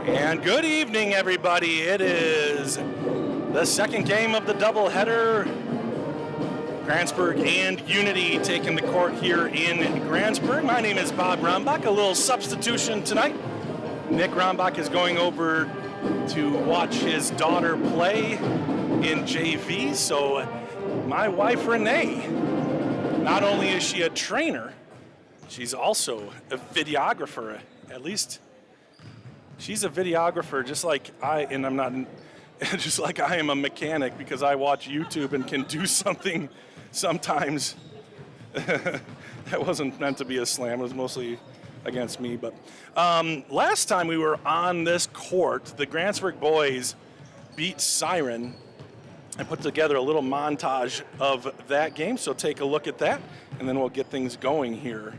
And good evening, everybody. It is the second game of the doubleheader. Grantsburg and Unity taking the court here in Grantsburg. My name is Bob Rombach. A little substitution tonight. Nick Rombach is going over to watch his daughter play in JV. So my wife, Renee, not only is she a trainer, she's also a videographer. At least she's a videographer just like I am a mechanic, because I watch YouTube and can do something sometimes. That wasn't meant to be a slam. It was mostly against me. But last time we were on this court, the Grantsburg boys beat Siren and put together a little montage of that game. So take a look at that, and then we'll get things going here.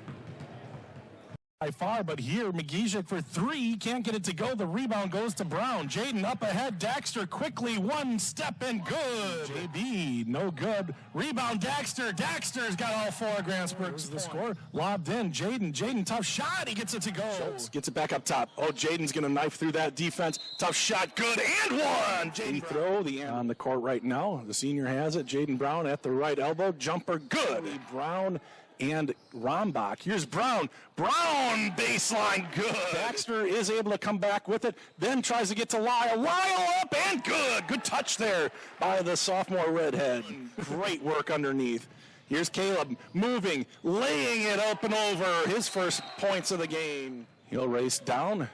By far, but here, McGeesick for three, can't get it to go. The rebound goes to Brown. Jaden up ahead, Daxter quickly, one step and good. JB, no good. Rebound, Daxter. Daxter's got all four of Grantsburg's the score. Lobbed in, Jaden, tough shot, he gets it to go. Schultz gets it back up top. Oh, Jaden's gonna knife through that defense. Tough shot, good, and one. Jaden throw, the end on the court right now. The senior has it. Jaden Brown at the right elbow, jumper, good. Brown and Rombach. Here's Brown. Brown baseline, good. Daxter is able to come back with it, then tries to get to Lyle. Lyle up and good. Good touch there by the sophomore redhead. Great work underneath. Here's Caleb moving, laying it up and over. His first points of the game. He'll race down.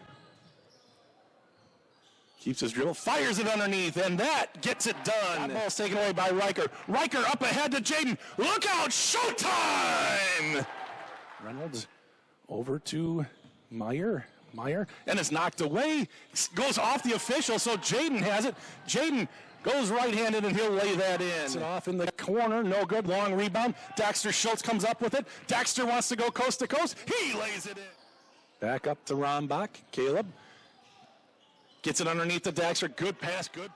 Keeps his dribble, fires it underneath, and that gets it done. That ball's taken away by Riker. Riker up ahead to Jaden. Look out, showtime! Reynolds over to Meyer, and it's knocked away. Goes off the official, so Jaden has it. Jaden goes right-handed, and he'll lay that in. It's off in the corner, no good, long rebound. Daxter Schultz comes up with it. Daxter wants to go coast to coast. He lays it in. Back up to Rombach, Caleb. Gets it underneath the Daxter. Good pass, good.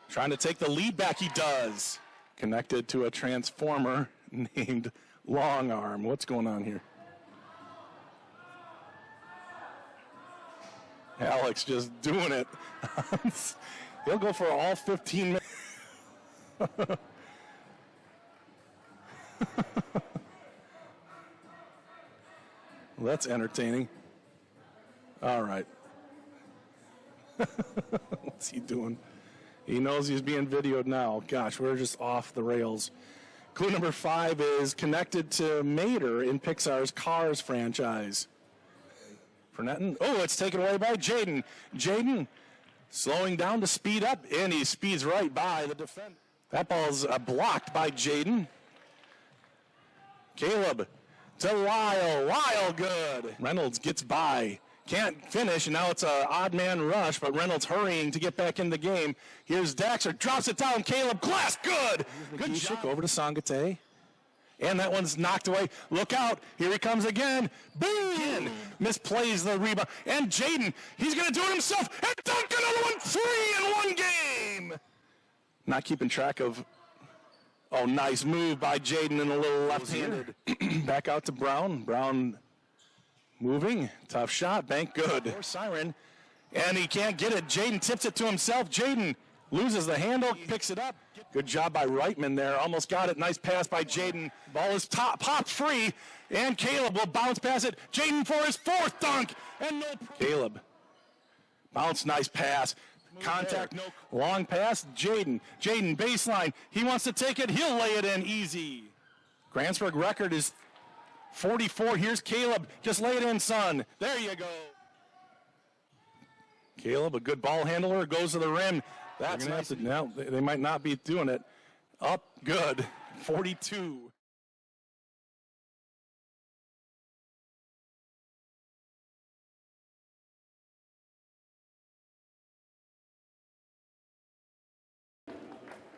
Trying to take the lead back, he does. Connected to a transformer named Long Arm. What's going on here? Alex just doing it. He'll go for all 15 minutes. Well, that's entertaining. All right. What's he doing? He knows he's being videoed now. Gosh, we're just off the rails. Clue number 5 is connected to Mater in Pixar's Cars franchise. Fernetton. Oh, it's taken away by Jaden. Jaden slowing down to speed up, and he speeds right by the defender. That ball's blocked by Jaden. Caleb to Lyle. Lyle good. Reynolds gets by. Can't finish, and now it's an odd man rush, but Reynolds hurrying to get back in the game. Here's Daxter, drops it down. Caleb Glass, good. Good job. Over to Sangate. And that one's knocked away. Look out. Here he comes again. Boom! Misplays the rebound. And Jaden, he's going to do it himself. And dunk another one, 3 in one game. Not keeping track of. Oh, nice move by Jaden and a little left-handed. Back out to Brown. Brown moving, tough shot, bank good. Siren, and he can't get it. Jaden tips it to himself. Jaden loses the handle, picks it up. Good job by Reitman there. Almost got it. Nice pass by Jaden. Ball is popped free, and Caleb will bounce past it. Jaden for his 4th dunk, and no. Caleb, bounce, nice pass. Contact, no. Long pass, Jaden. Jaden, baseline. He wants to take it. He'll lay it in easy. Grantsburg record is 44. Here's Caleb. Just lay it in, son. There you go. Caleb, a good ball handler, goes to the rim. That's nice. Now they might not be doing it. Up, good. 42.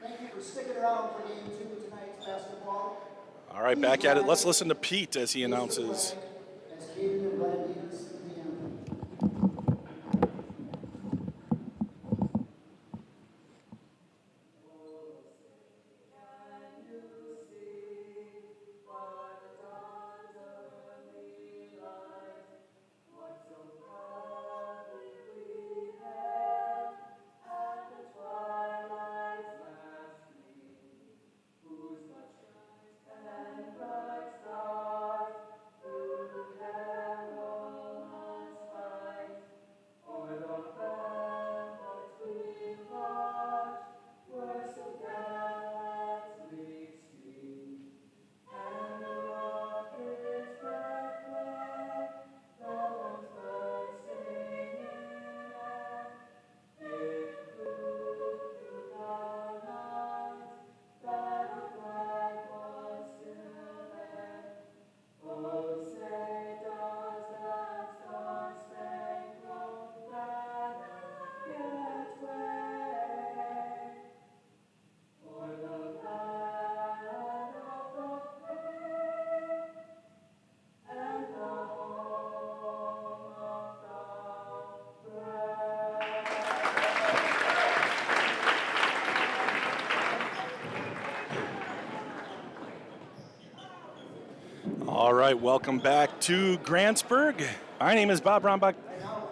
Thank you for sticking around for game 2 of tonight's basketball. All right, back at it. Let's listen to Pete as he announces. right, welcome back to Grantsburg. My name is Bob Rombach.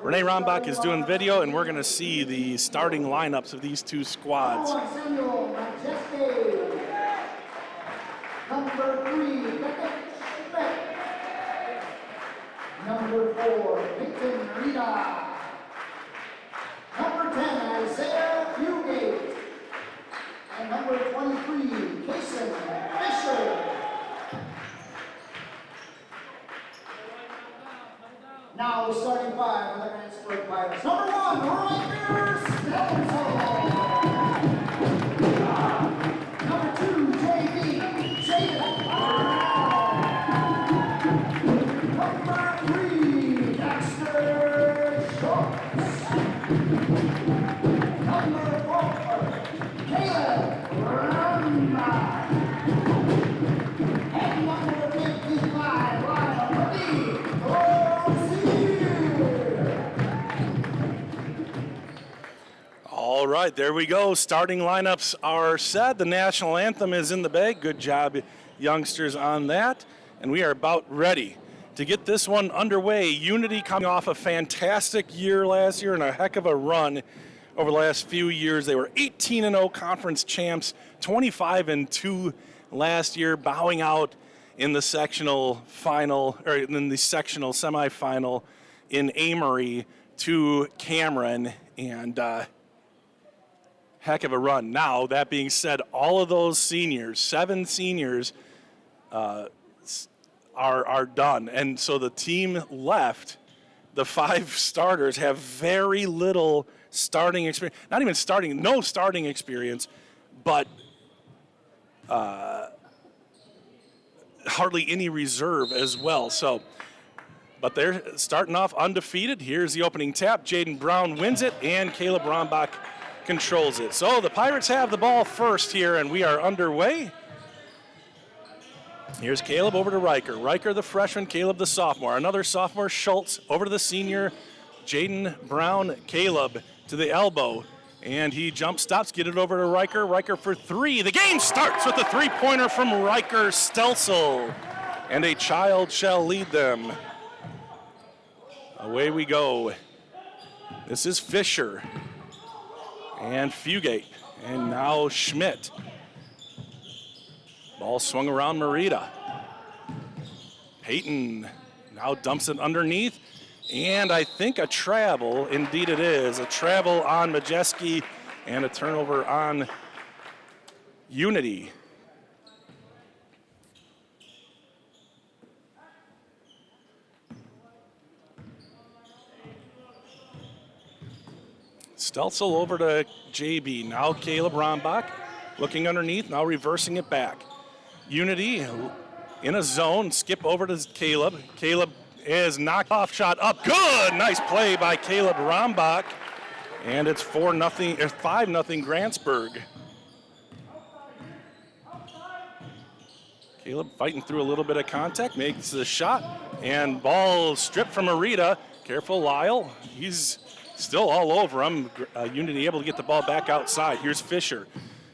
Renee Rombach is doing video, and we're going to see the starting lineups of these two squads. Number 3, Beckett Schmidt. Number 4, Peyton Rita. Number 10, Isaiah Fugate. And number 23, Kason Fisher. Now the starting five for the Grantsburg Pirates. Number 1, Ryker Stelzel. Number 2, JB Jaden Brown. Number 3, Dexter Schultz. Number 4, Caleb Ramba. And number 55, Lyle Lee. All right, there we go. Starting lineups are set. The national anthem is in the bag. Good job, youngsters, on that. And we are about ready to get this one underway. Unity coming off a fantastic year last year and a heck of a run over the last few years. They were 18-0 conference champs, 25-2 last year, bowing out in the sectional final, or in the sectional semifinal in Amory to Cameron, and heck of a run. Now, that being said, all of those seniors, 7 seniors, are done. And so the team left, the 5 starters have very little starting experience. Not even starting, no starting experience, but hardly any reserve as well. So, but they're starting off undefeated. Here's the opening tap. Jaden Brown wins it, and Caleb Rombach controls it. So the Pirates have the ball first here, and we are underway. Here's Caleb over to Riker. Riker, the freshman, Caleb, the sophomore. Another sophomore, Schultz, over to the senior, Jaden Brown. Caleb to the elbow, and he jump stops, get it over to Riker. Riker for 3. The game starts with a 3-pointer from Ryker Stelzel, and a child shall lead them. Away we go. This is Fisher and Fugate, and now Schmidt. Ball swung around Merida. Peyton now dumps it underneath, and I think a travel, indeed it is, a travel on Majeski and a turnover on Unity. Stelzel over to JB. Now Caleb Rombach looking underneath, now reversing it back. Unity in a zone, skip over to Caleb. Caleb is knocked off, shot up, good! Nice play by Caleb Rombach. And it's 5-0 Grantsburg. Caleb fighting through a little bit of contact, makes the shot, and ball stripped from Merida. Careful, Lyle. He's still all over him. Unity able to get the ball back outside. Here's Fisher.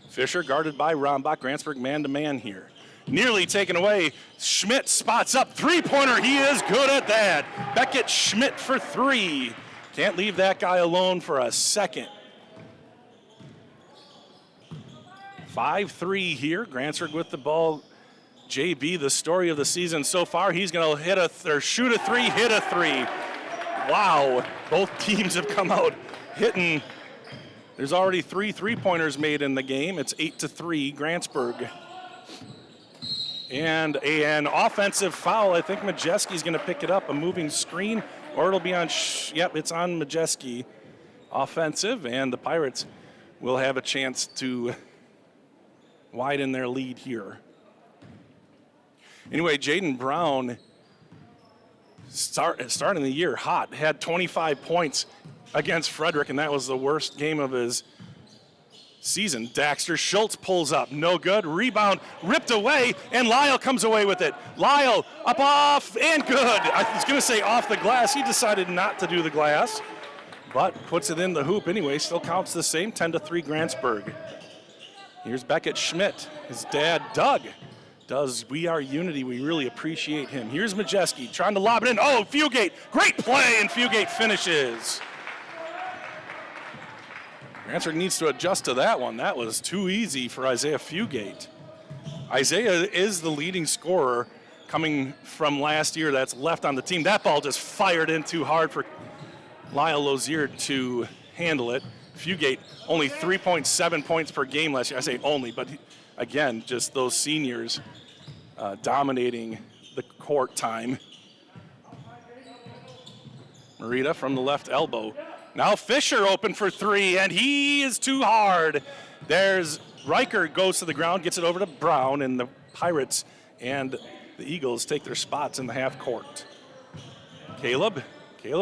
Fisher guarded by Rombach. Grantsburg man-to-man here. Nearly taken away. Schmidt spots up. 3-pointer. He is good at that. Beckett Schmidt for 3. Can't leave that guy alone for a second. 5-3 here. Grantsburg with the ball. JB, the story of the season so far. He's going to shoot a 3, hit a 3. Wow, both teams have come out hitting. There's already 3 3-pointers made in the game. It's 8-3 Grantsburg. And an offensive foul. I think Majeski's going to pick it up, a moving screen, or it'll be on, yep, it's on Majeski. Offensive, and the Pirates will have a chance to widen their lead here. Anyway, Jaden Brown starting the year hot, had 25 points against Frederick, and that was the worst game of his season. Daxter Schultz pulls up, no good. Rebound ripped away, and Lyle comes away with it. Lyle up off, and good. I was going to say off the glass. He decided not to do the glass, but puts it in the hoop anyway. Still counts the same, 10-3 Grantsburg. Here's Beckett Schmidt. His dad, Doug, does We Are Unity. We really appreciate him. Here's Majeski trying to lob it in. Oh, Fugate, great play, and Fugate finishes. Grantsburg needs to adjust to that one. That was too easy for Isaiah Fugate. Isaiah is the leading scorer coming from last year that's left on the team. That ball just fired in too hard for Lyle Lozier to handle it. Fugate only 3.7 points per game last year. I say only, but again, just those seniors dominating the court time. Marita from the left elbow. Now Fisher open for three, and he is too hard. There's Riker goes to the ground, gets it over to Brown, and the Pirates and the Eagles take their spots in the half court. Caleb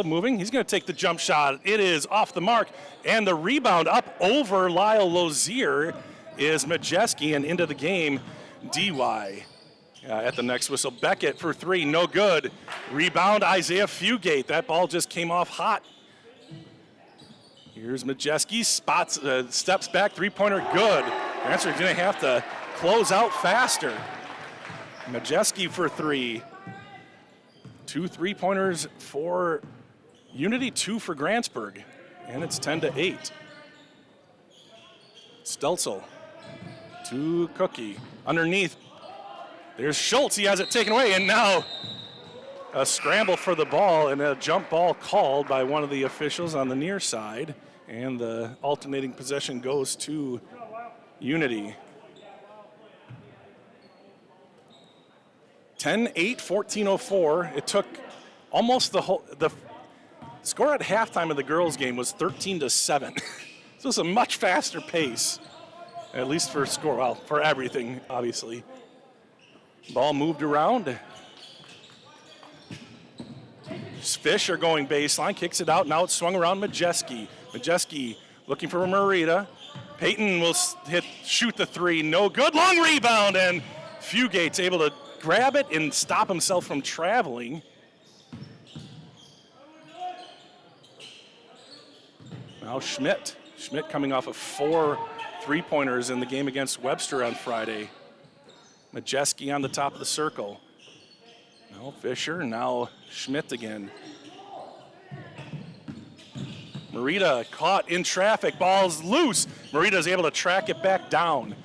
moving. He's going to take the jump shot. It is off the mark, and the rebound up over Lyle Lozier is Majeski, and into the game, DY. At the next whistle, Beckett for three, no good. Rebound, Isaiah Fugate. That ball just came off hot. Here's Majeski, steps back, three-pointer, good. Grantsburg's going to have to close out faster. Majeski for three. 2 3-pointers for Unity, 2 for Grantsburg, and it's 10-8. Stelzel to Cookie. Underneath, there's Schultz. He has it taken away, and now a scramble for the ball and a jump ball called by one of the officials on the near side, and the alternating possession goes to Unity. 10-8, 14:04. It took almost the score at halftime of the girls' game was 13-7. So it's a much faster pace, at least for score, well, for everything, obviously. Ball moved around. Fisher going baseline, kicks it out. Now it's swung around Majeski. Majeski looking for Marita. Peyton will shoot the three. No good. Long rebound, and Fugate's able to grab it and stop himself from traveling. Now Schmidt. Schmidt coming off of 4 3-pointers in the game against Webster on Friday. Majeski on the top of the circle. Now Fisher, now Schmidt again. Marita caught in traffic, ball's loose. Marita's able to track it back down.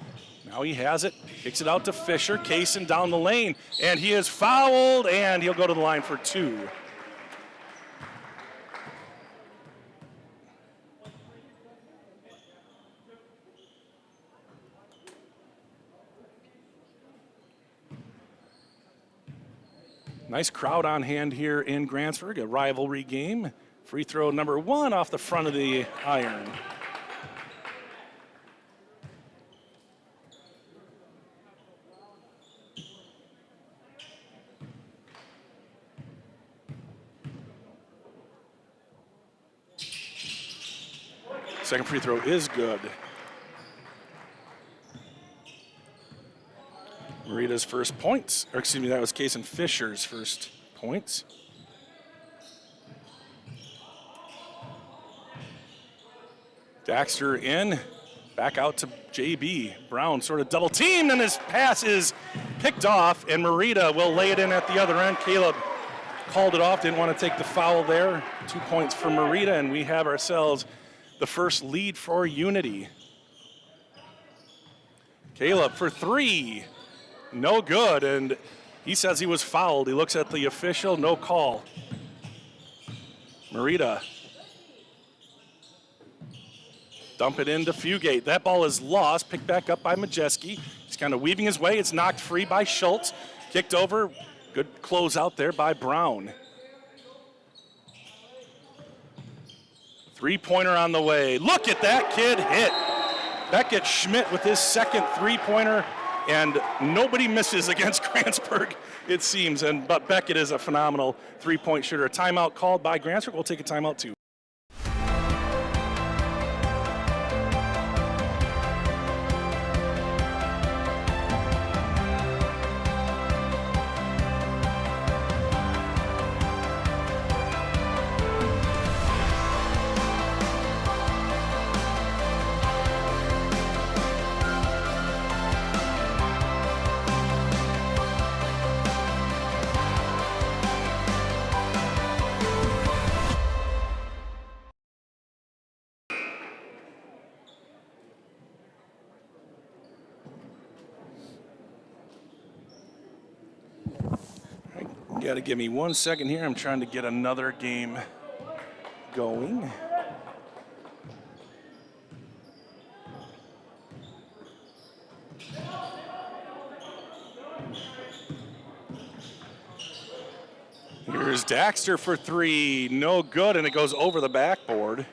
Now he has it, kicks it out to Fisher, Kaysen down the lane, and he is fouled, and he'll go to the line for 2. Nice crowd on hand here in Grantsburg, a rivalry game. Free throw number 1 off the front of the iron. Second free throw is good. Marita's first points, or excuse me, that was Kaysen Fisher's first points. Daxter in, back out to JB. Brown sort of double teamed, and his pass is picked off, and Marita will lay it in at the other end. Caleb called it off, didn't want to take the foul there. 2 points for Marita, and we have ourselves the first lead for Unity. Caleb for 3. No good, and he says he was fouled. He looks at the official, no call. Marita. Dump it into Fugate. That ball is lost, picked back up by Majeski. He's kind of weaving his way. It's knocked free by Schultz. Kicked over. Good close out there by Brown. 3-pointer on the way. Look at that kid hit. Beckett Schmidt with his second 3-pointer. And nobody misses against Grantsburg, it seems. But Beckett is a phenomenal 3-point shooter. A timeout called by Grantsburg. We'll take a timeout too. got to give me 1 second here. I'm trying to get another game going. Here's Daxter for three. No good, and it goes over the backboard.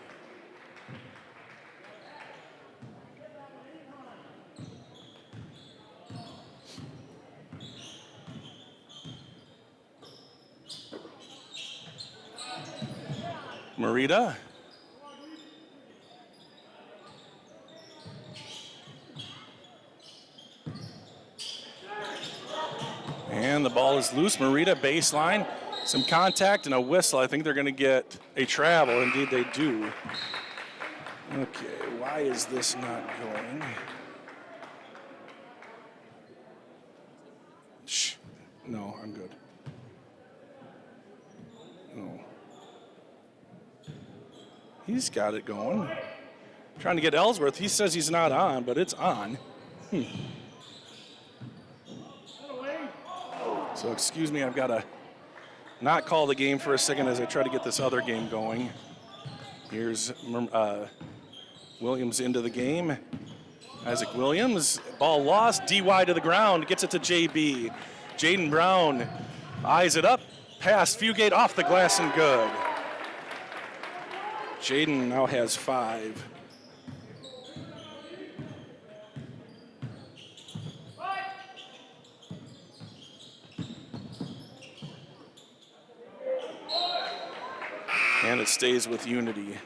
Marita. And the ball is loose. Marita baseline. Some contact and a whistle. I think they're going to get a travel. Indeed, they do. Okay, why is this not going? Shh. No, I'm good. No. He's got it going. Trying to get Ellsworth. He says he's not on, but it's on. So excuse me, I've got to not call the game for a second as I try to get this other game going. Here's Williams into the game. Isaac Williams, ball lost, DY to the ground, gets it to JB. Jaden Brown eyes it up, pass Fugate off the glass and good. Jaden now has 5. And it stays with Unity.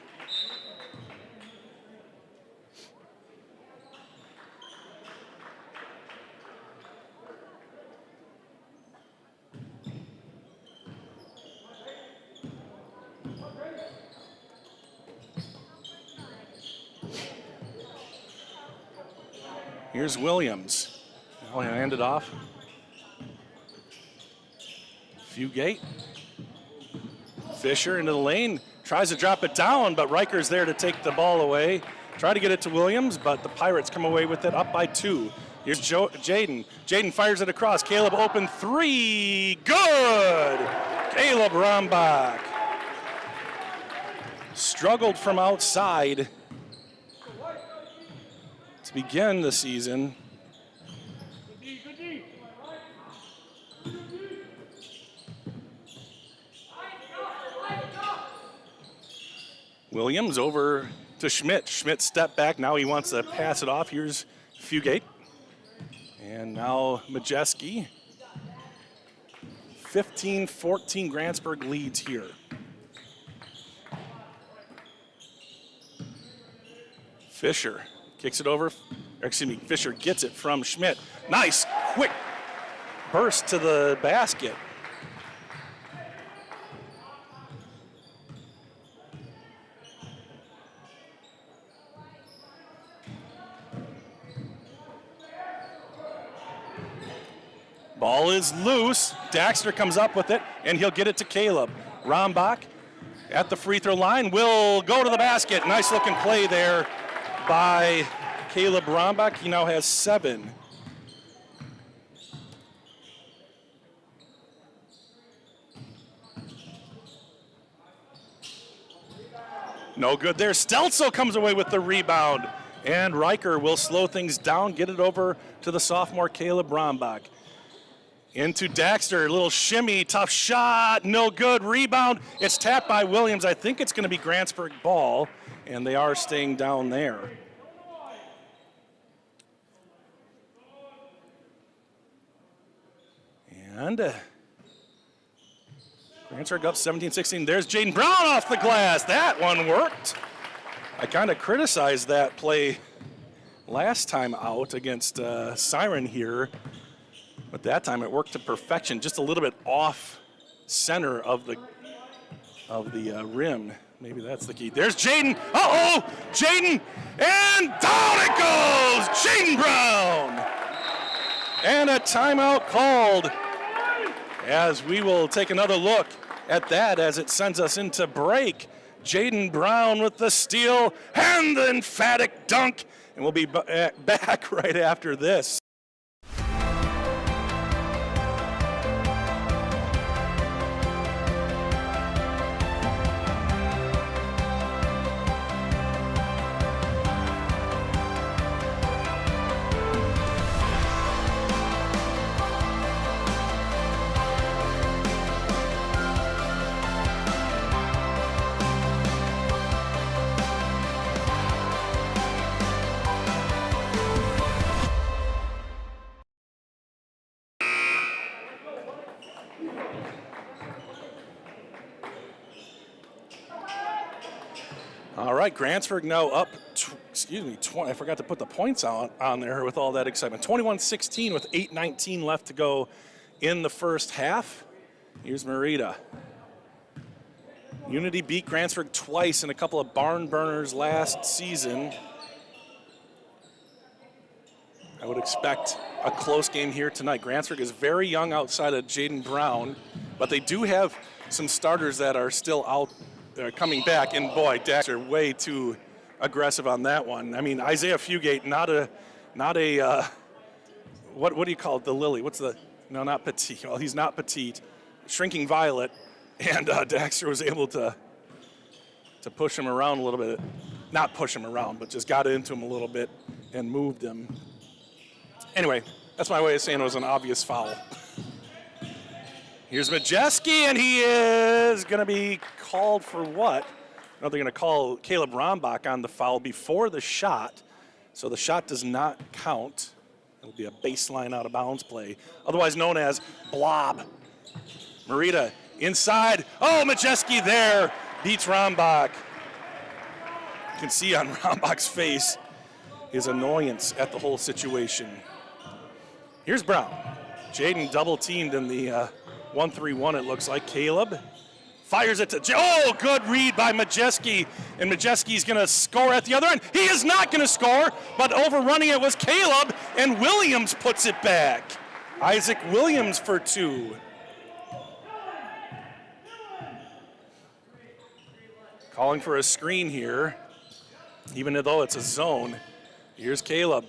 Here's Williams. Now he'll hand it off. Fugate. Fisher into the lane, tries to drop it down, but Riker's there to take the ball away. Try to get it to Williams, but the Pirates come away with it up by 2. Here's Jaden. Jaden fires it across. Caleb open 3. Good! Caleb Rombach. Struggled from outside to begin the season. Williams over to Schmidt. Schmidt step back. Now he wants to pass it off. Here's Fugate. And now Majeski. 15-14 Grantsburg leads here. Fisher kicks it over. Fisher gets it from Schmidt. Nice, quick burst to the basket. Ball is loose. Daxter comes up with it, and he'll get it to Caleb. Rombach at the free throw line will go to the basket. Nice looking play there by Caleb Rombach. He now has 7. No good there. Stelzo comes away with the rebound, and Riker will slow things down, get it over to the sophomore Caleb Rombach. Into Daxter, a little shimmy, tough shot, no good. Rebound, it's tapped by Williams. I think it's going to be Grantsburg ball, and they are staying down there. And Grantsburg up 17-16. There's Jaden Brown off the glass. That one worked. I kind of criticized that play last time out against Siren here. But that time it worked to perfection, just a little bit off center of the rim. Maybe that's the key. There's Jaden. Uh-oh! Jaden! And down it goes! Jaden Brown! And a timeout called as we will take another look at that as it sends us into break. Jaden Brown with the steal and the emphatic dunk. And we'll be back right after this. Right after this. All right, Grantsburg now up, 20. I forgot to put the points on there with all that excitement. 21-16 with 8:19 left to go in the first half. Here's Merida. Unity beat Grantsburg twice in a couple of barn burners last season. I would expect a close game here tonight. Grantsburg is very young outside of Jaden Brown, but they do have some starters that are still out coming back. And boy, Daxter way too aggressive on that one. I mean, Isaiah Fugate, not a what do you call it? The Lily? No, not petite. Well, he's not petite. Shrinking Violet, and Daxter was able to push him around a little bit. Not push him around, but just got into him a little bit and moved him. Anyway, that's my way of saying it was an obvious foul. Here's Majeski, and he is going to be called for what? No, they're going to call Caleb Rombach on the foul before the shot. So the shot does not count. It'll be a baseline out of bounds play, otherwise known as blob. Merida inside. Oh, Majeski there beats Rombach. You can see on Rombach's face his annoyance at the whole situation. Here's Brown. Jaden double teamed in the 1-3-1, it looks like. Caleb fires it to, oh, good read by Majeski, and Majeski's going to score at the other end. He is not going to score, but overrunning it was Caleb, and Williams puts it back. Isaac Williams for 2. Calling for a screen here, even though it's a zone. Here's Caleb.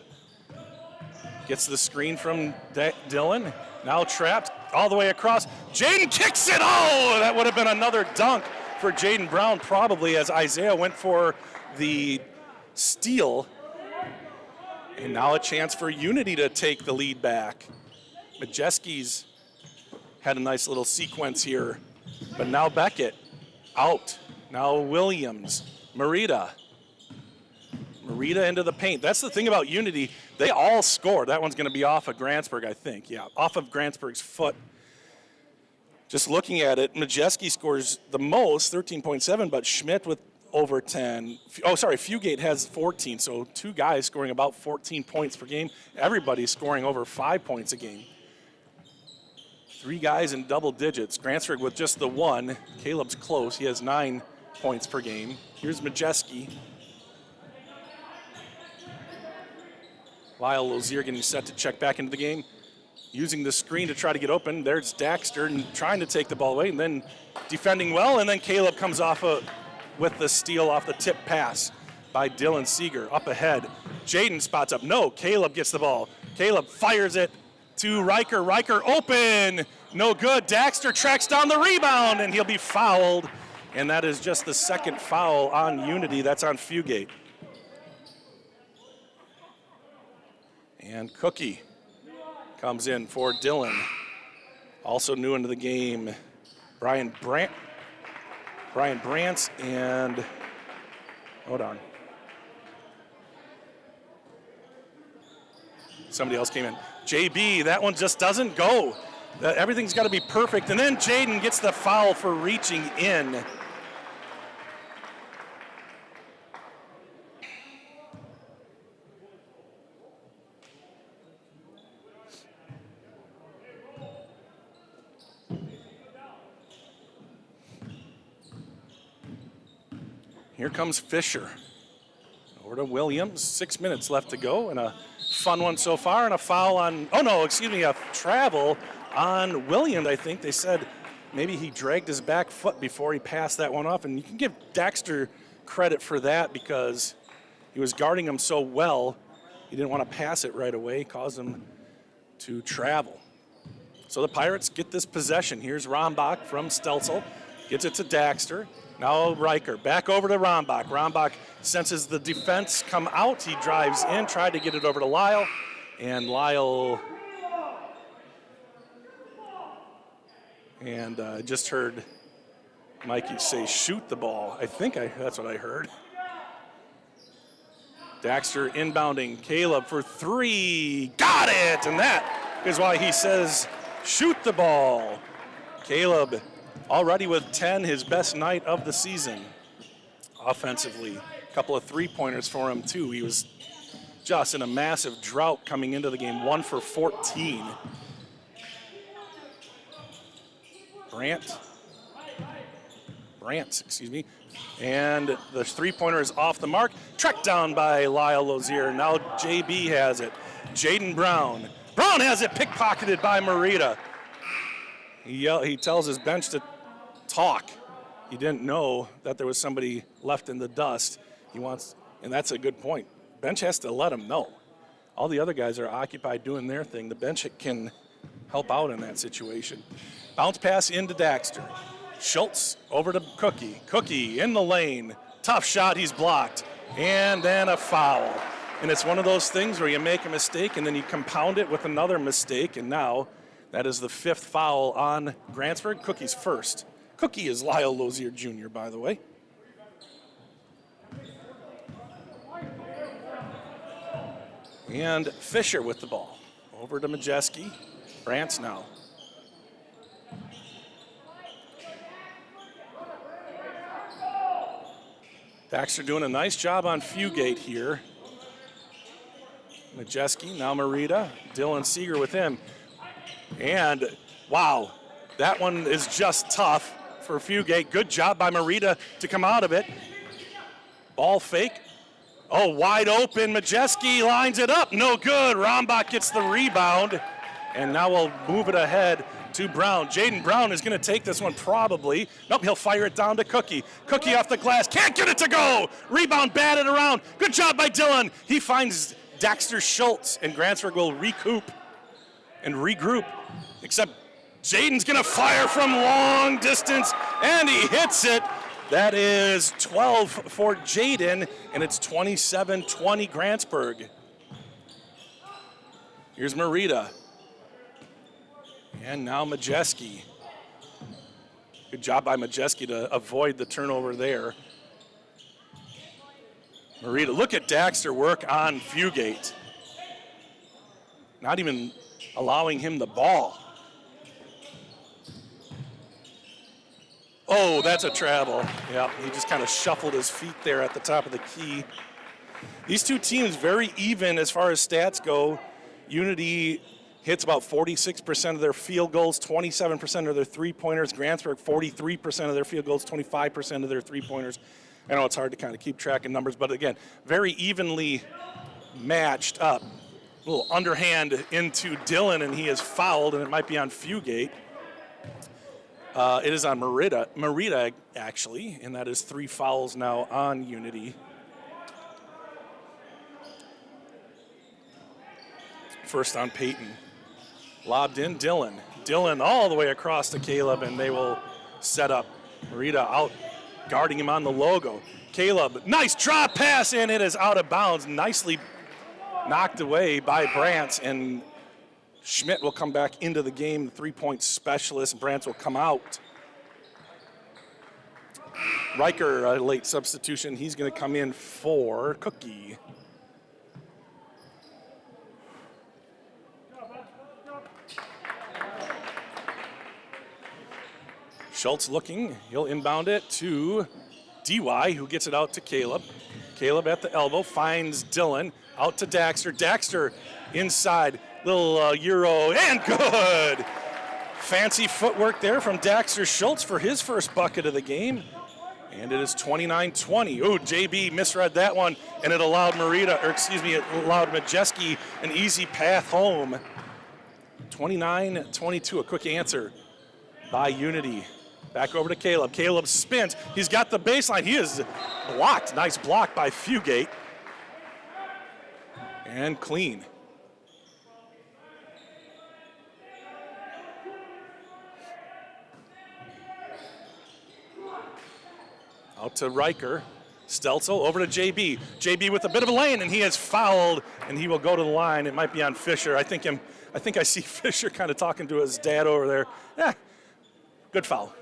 Gets the screen from Dylan. Now trapped all the way across. Jaden kicks it. Oh, that would have been another dunk for Jaden Brown probably, as Isaiah went for the steal. And now a chance for Unity to take the lead back. Majeski's had a nice little sequence here. But now Beckett out. Now Williams. Merida into the paint. That's the thing about Unity. They all score. That one's going to be off of Grantsburg, I think. Yeah, off of Grantsburg's foot. Just looking at it, Majeski scores the most, 13.7, but Schmidt with over 10. Oh, sorry, Fugate has 14, so 2 guys scoring about 14 points per game. Everybody's scoring over 5 points a game. 3 guys in double digits. Grantsburg with just the 1. Caleb's close. He has 9 points per game. Here's Majeski. Lyle Lozier getting set to check back into the game. Using the screen to try to get open. There's Daxter and trying to take the ball away, and then defending well, and then Caleb comes off with the steal off the tip pass by Dylan Seeger. Up ahead. Jaden spots up. No, Caleb gets the ball. Caleb fires it to Riker. Riker open. No good. Daxter tracks down the rebound, and he'll be fouled. And that is just the second foul on Unity. That's on Fugate. And Cookie comes in for Dylan. Also new into the game, Brian Brantz, and hold on. Somebody else came in. JB, that one just doesn't go. Everything's got to be perfect. And then Jaden gets the foul for reaching in. Here comes Fisher. Over to Williams. 6 minutes left to go, and a fun one so far, and a foul on, a travel on Williams, I think. They said maybe he dragged his back foot before he passed that one off, and you can give Daxter credit for that because he was guarding him so well. He didn't want to pass it right away, caused him to travel. So the Pirates get this possession. Here's Rombach from Stelzel. Gets it to Daxter. Now Riker, back over to Rombach. Rombach senses the defense come out. He drives in, tried to get it over to Lyle. And Lyle, and just heard Mikey say, shoot the ball. I think that's what I heard. Daxter inbounding. Caleb for 3. Got it! And that is why he says, shoot the ball. Caleb already with 10, his best night of the season. offensively. A couple of three-pointers for him, too. He was just in a massive drought coming into the game, 1 for 14. Brant, excuse me. And the three-pointer is off the mark. Tracked down by Lyle Lozier. Now JB has it. Jaden Brown. Brown has it pickpocketed by Merida. He tells his bench to talk. He didn't know that there was somebody left in the dust. And that's a good point. Bench has to let him know. All the other guys are occupied doing their thing. The bench can help out in that situation. Bounce pass into Daxter. Schultz over to Cookie. Cookie in the lane. Tough shot, he's blocked. And then a foul. And it's one of those things where you make a mistake and then you compound it with another mistake. And now that is the 5th foul on Grantsburg. Cookie's first. Cookie is Lyle Lozier Jr., by the way. And Fisher with the ball. Over to Majeski. Brant's now. Daxter doing a nice job on Fugate here. Majeski, now Merida. Dylan Seeger with him. And, wow, that one is just tough for Fugate. Good job by Merida to come out of it. Ball fake. Oh, wide open. Majeski lines it up. No good. Rombach gets the rebound. And now we'll move it ahead to Brown. Jaden Brown is going to take this one probably. Nope, he'll fire it down to Cookie. Cookie off the glass. Can't get it to go. Rebound batted around. Good job by Dylan. He finds Daxter Schultz, and Grantsburg will recoup and regroup. Except Jaden's going to fire from long distance, and he hits it. That is 12 for Jaden, and it's 27-20 Grantsburg. Here's Merida. And now Majeski. Good job by Majeski to avoid the turnover there. Merida, look at Daxter work on Fugate. Not even allowing him the ball. Oh, that's a travel. Yeah, he just kind of shuffled his feet there at the top of the key. These two teams very even as far as stats go. Unity hits about 46% of their field goals, 27% of their three-pointers. Grantsburg, 43% of their field goals, 25% of their three-pointers. I know it's hard to kind of keep track of numbers, but again, very evenly matched up. A little underhand into Dylan, and he is fouled, and it might be on Fugate. It is on Merida, actually, and that is 3 fouls now on Unity. First on Peyton. Lobbed in, Dylan. Dylan all the way across to Caleb, and they will set up. Merida out, guarding him on the logo. Caleb, nice drop pass, and it is out of bounds. Nicely knocked away by Brant, and Schmidt will come back into the game, the three-point specialist. Brant will come out. Riker, a late substitution. He's going to come in for Cookie. Schultz looking. He'll inbound it to DY, who gets it out to Caleb. Caleb at the elbow finds Dylan. Out to Daxter. Daxter inside. Little Euro, and good! Fancy footwork there from Daxter Schultz for his first bucket of the game. And it is 29-20. Oh, JB misread that one, and it allowed allowed Majeski an easy path home. 29-22, a quick answer by Unity. Back over to Caleb. Caleb spins. He's got the baseline. He is blocked. Nice block by Fugate. And clean. Out to Riker. Stelzel over to JB. JB with a bit of a lane, and he is fouled, and he will go to the line. It might be on Fisher. I think I see Fisher kind of talking to his dad over there. Yeah, good foul.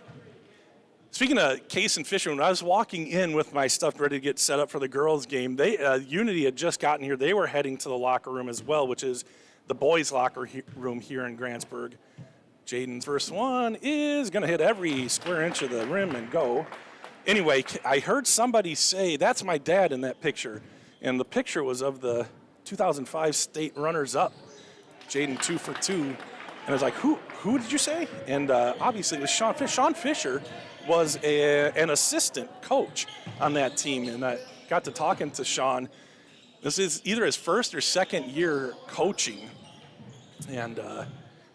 Speaking of Case and Fisher, when I was walking in with my stuff ready to get set up for the girls' game, Unity had just gotten here. They were heading to the locker room as well, which is the boys' locker room here in Grantsburg. Jaden's first one is going to hit every square inch of the rim and go. Anyway, I heard somebody say, that's my dad in that picture. And the picture was of the 2005 state runners-up, Jaden 2 for 2. And I was like, who did you say? And obviously it was Sean Fisher. Sean Fisher was an assistant coach on that team. And I got to talking to Sean. This is either his first or second year coaching. And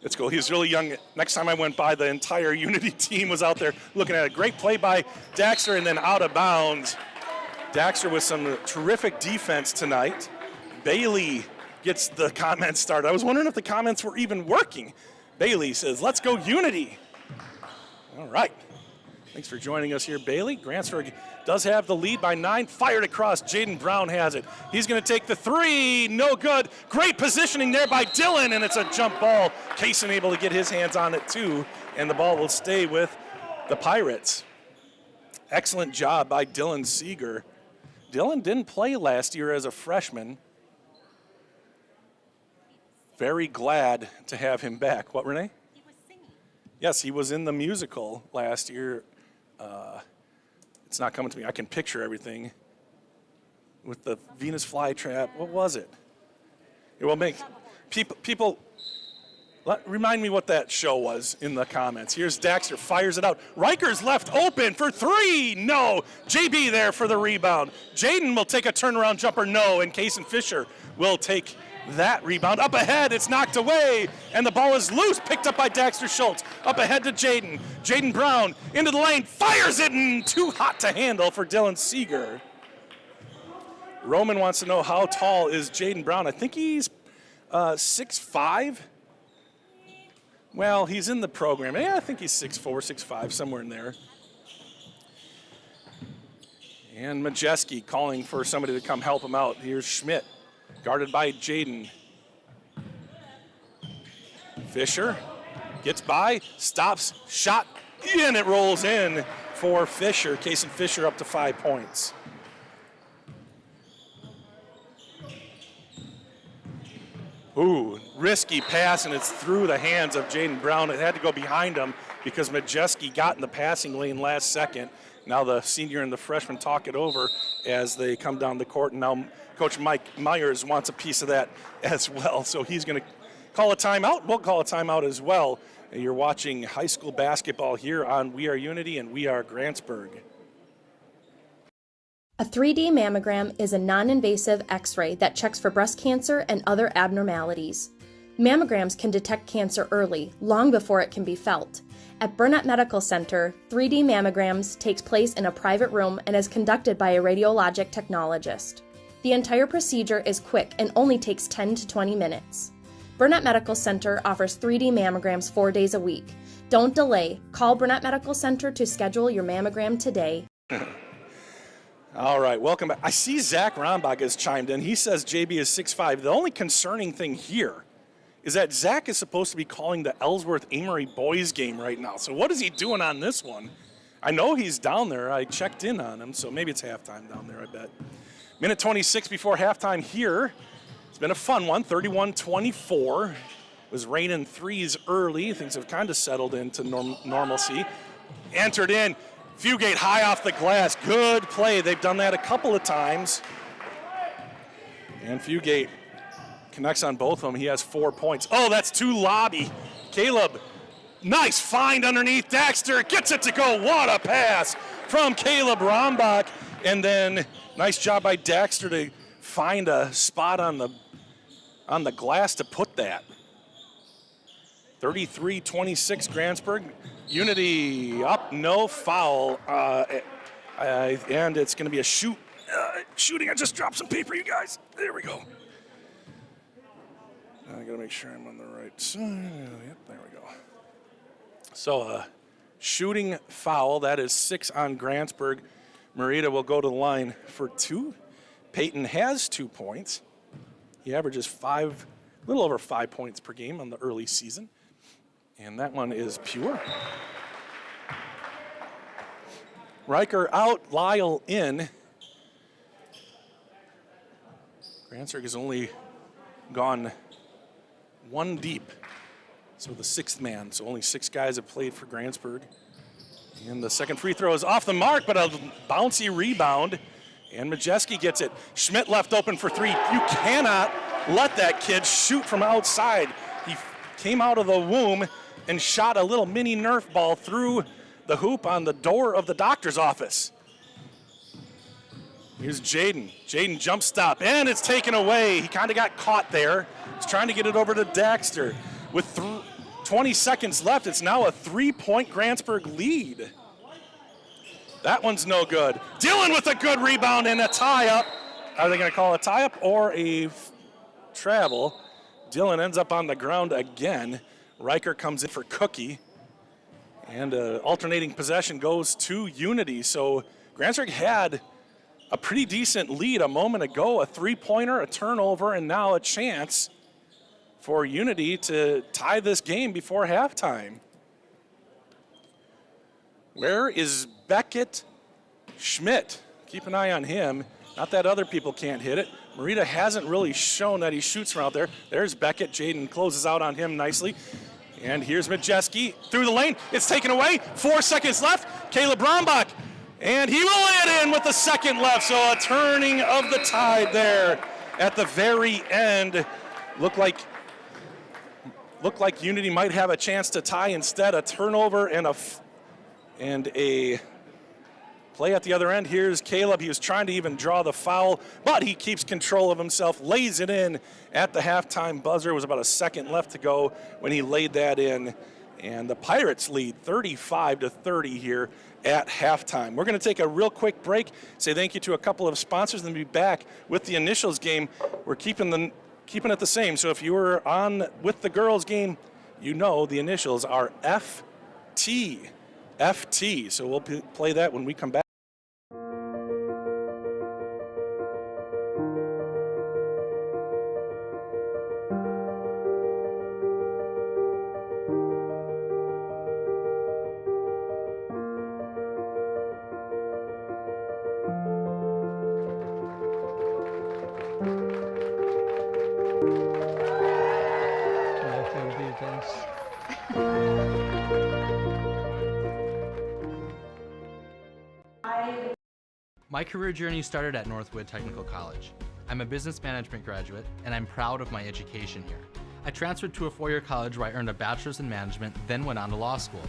it's cool. He was really young. Next time I went by, the entire Unity team was out there looking at a great play by Daxter and then out of bounds. Daxter with some terrific defense tonight. Bailey gets the comments started. I was wondering if the comments were even working. Bailey says, let's go Unity. All right. Thanks for joining us here, Bailey. Grantsburg does have the lead by 9. Fired across. Jaden Brown has it. He's going to take the 3. No good. Great positioning there by Dylan, and it's a jump ball. Kaysen able to get his hands on it, too, and the ball will stay with the Pirates. Excellent job by Dylan Seeger. Dylan didn't play last year as a freshman. Very glad to have him back. What, Renee? He was singing. Yes, he was in the musical last year. It's not coming to me. I can picture everything with the Venus flytrap. What was it? It will make people remind me what that show was in the comments. Here's Daxter, fires it out. Riker's left open for 3. No. JB there for the rebound. Jaden will take a turnaround jumper. No. And Kaysen Fisher will take that rebound. Up ahead, it's knocked away, and the ball is loose, picked up by Daxter Schultz. Up ahead to Jaden. Jaden Brown into the lane, fires it, and too hot to handle for Dylan Seeger. Roman wants to know how tall is Jaden Brown. I think he's 6'5". Well, he's in the program. Yeah, I think he's 6'4", 6'5", somewhere in there. And Majeski calling for somebody to come help him out. Here's Schmidt. Guarded by Jaden. Fisher gets by, stops, shot, and it rolls in for Fisher. Kaysen Fisher up to 5 points. Ooh, risky pass, and it's through the hands of Jaden Brown. It had to go behind him because Majeski got in the passing lane last second. Now the senior and the freshman talk it over as they come down the court, and now Coach Mike Myers wants a piece of that as well. So he's going to call a timeout. We'll call a timeout as well. And you're watching high school basketball here on We Are Unity and We Are Grantsburg. A 3D mammogram is a non-invasive X-ray that checks for breast cancer and other abnormalities. Mammograms can detect cancer early, long before it can be felt. At Burnett Medical Center, 3D mammograms takes place in a private room and is conducted by a radiologic technologist. The entire procedure is quick and only takes 10 to 20 minutes. Burnett Medical Center offers 3D mammograms 4 days a week. Don't delay. Call Burnett Medical Center to schedule your mammogram today. All right, welcome back. I see Zach Rombach has chimed in. He says JB is 6'5". The only concerning thing here is that Zach is supposed to be calling the Ellsworth-Amory boys game right now. So what is he doing on this one? I know he's down there. I checked in on him, so maybe it's halftime down there, I bet. Minute 26 before halftime here. It's been a fun one, 31-24. It was raining threes early. Things have kind of settled into normalcy. Entered in. Fugate high off the glass. Good play. They've done that a couple of times. And Fugate connects on both of them. He has 4 points. Oh, that's too lobby. Caleb, nice find underneath. Daxter gets it to go. What a pass from Caleb Rombach. And then nice job by Daxter to find a spot on the glass to put that. 33-26 Grantsburg. Unity up, no foul. And it's going to be a shooting. I just dropped some paper, you guys. There we go. I got to make sure I'm on the right side. Yep, there we go. So shooting foul. That is 6 on Grantsburg. Merida will go to the line for 2. Peyton has 2 points. He averages a little over 5 points per game on the early season. And that one is pure. Riker out, Lyle in. Grantsburg has only gone 1 deep. So the 6th man. So only 6 guys have played for Grantsburg. And the second free throw is off the mark, but a bouncy rebound. And Majeski gets it. Schmidt left open for three. You cannot let that kid shoot from outside. He came out of the womb and shot a little mini Nerf ball through the hoop on the door of the doctor's office. Here's Jaden. Jaden jump stop, and it's taken away. He kind of got caught there. He's trying to get it over to Daxter. With 20 seconds left, it's now a 3-point Grantsburg lead. That one's no good. Dylan with a good rebound and a tie-up. Are they going to call a tie-up or a travel? Dylan ends up on the ground again. Riker comes in for Cookie. And alternating possession goes to Unity. So Grantsburg had a pretty decent lead a moment ago, a three-pointer, a turnover, and now a chance for Unity to tie this game before halftime. Where is Beckett Schmidt? Keep an eye on him. Not that other people can't hit it. Marita hasn't really shown that he shoots from out there. There's Beckett. Jaden closes out on him nicely. And here's Majeski through the lane. It's taken away. 4 seconds left. Caleb Brombach. And he will lay it in with the second left. So a turning of the tide there at the very end. Looked like Unity might have a chance to tie. Instead, a turnover and a play at the other end. Here's Caleb. He was trying to even draw the foul, but he keeps control of himself, lays it in at the halftime buzzer. It was about a second left to go when he laid that in. And the Pirates lead 35-30 here at halftime. We're going to take a real quick break, say thank you to a couple of sponsors, and then be back with the initials game. We're keeping it the same. So if you were on with the girls game, you know the initials are FT. FT. So we'll play that when we come back. My career journey started at Northwood Technical College. I'm a business management graduate, and I'm proud of my education here. I transferred to a four-year college where I earned a bachelor's in management, then went on to law school.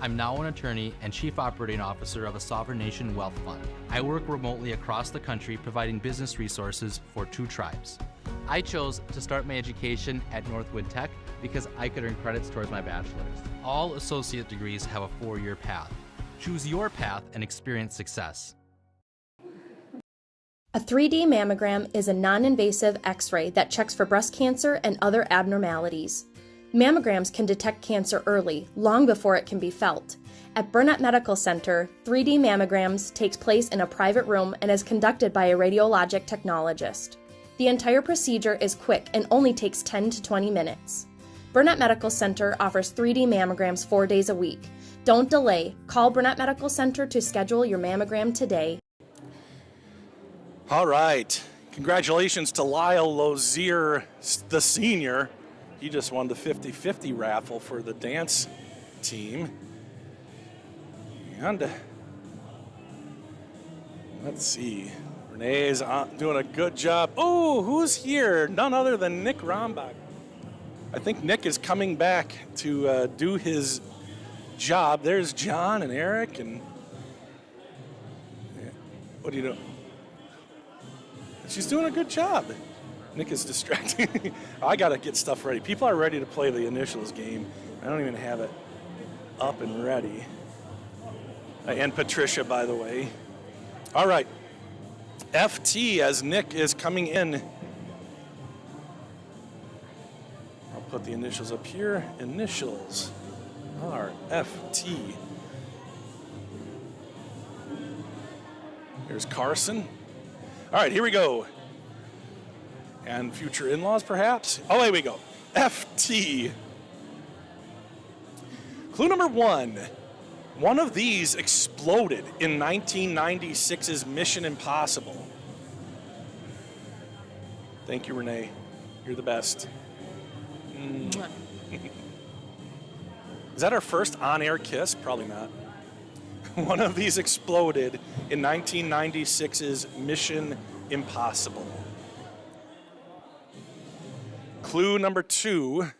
I'm now an attorney and chief operating officer of a sovereign nation wealth fund. I work remotely across the country providing business resources for 2 tribes. I chose to start my education at Northwood Tech because I could earn credits towards my bachelor's. All associate degrees have a 4-year path. Choose your path and experience success. A 3D mammogram is a non-invasive X-ray that checks for breast cancer and other abnormalities. Mammograms can detect cancer early, long before it can be felt. At Burnett Medical Center, 3D mammograms takes place in a private room and is conducted by a radiologic technologist. The entire procedure is quick and only takes 10 to 20 minutes. Burnett Medical Center offers 3D mammograms 4 days a week. Don't delay. Call Burnett Medical Center to schedule your mammogram today. All right. Congratulations to Lyle Lozier, the senior. He just won the 50-50 raffle for the dance team. And let's see. Renee's doing a good job. Oh, who's here? None other than Nick Rombach. I think Nick is coming back to do his job. There's John and Eric and what are you doing? She's doing a good job. Nick is distracting. I got to get stuff ready. People are ready to play the initials game. I don't even have it up and ready. And Patricia, by the way. All right. FT as Nick is coming in. I'll put the initials up here. Initials are FT. Here's Carson. All right, here we go. And future in-laws, perhaps? Oh, here we go. FT. Clue number 1. One of these exploded in 1996's Mission Impossible. Thank you, Renee. You're the best. Is that our first on-air kiss? Probably not. One of these exploded in 1996's Mission Impossible. Clue number 2.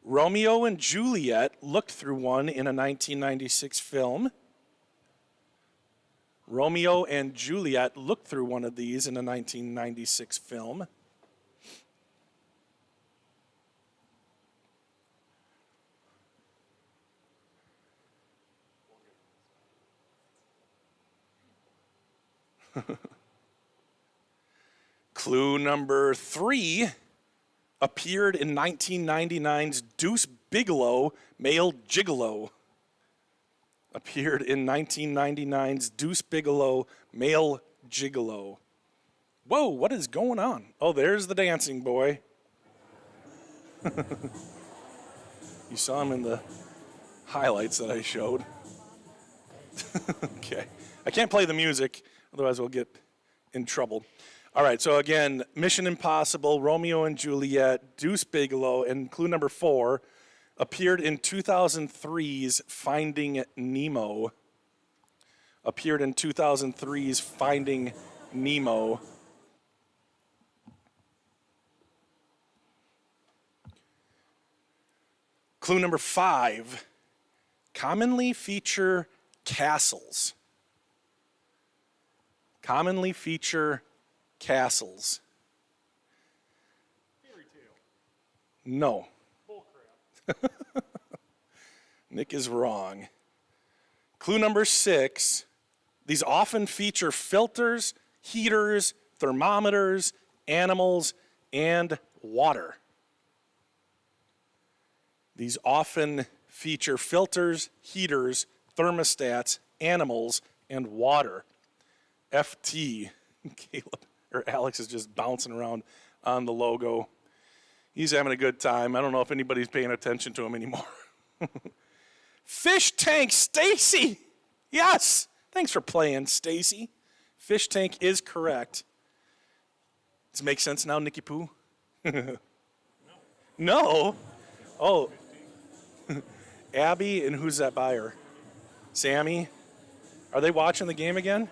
Romeo and Juliet looked through one in a 1996 film. Romeo and Juliet looked through one of these in a 1996 film. Clue number 3 appeared in 1999's Deuce Bigalow, Male Gigolo. Appeared in 1999's Deuce Bigalow, Male Gigolo. Whoa, what is going on? Oh, there's the dancing boy. You saw him in the highlights that I showed. Okay. I can't play the music, otherwise we'll get in trouble. All right, so again, Mission Impossible, Romeo and Juliet, Deuce Bigalow, and clue number 4 appeared in 2003's Finding Nemo. Appeared in 2003's Finding Nemo. Clue number 5, commonly feature castles. Commonly feature castles. Fairy tale. No. Bullcrap. Nick is wrong. Clue number 6, these often feature filters, heaters, thermometers, animals, and water. These often feature filters, heaters, thermostats, animals, and water. FT, Caleb, or Alex is just bouncing around on the logo. He's having a good time. I don't know if anybody's paying attention to him anymore. Fish Tank Stacy. Yes. Thanks for playing, Stacy. Fish Tank is correct. Does it make sense now, Nicky Poo? No. Oh. Abby, and who's that by her? Sammy? Are they watching the game again?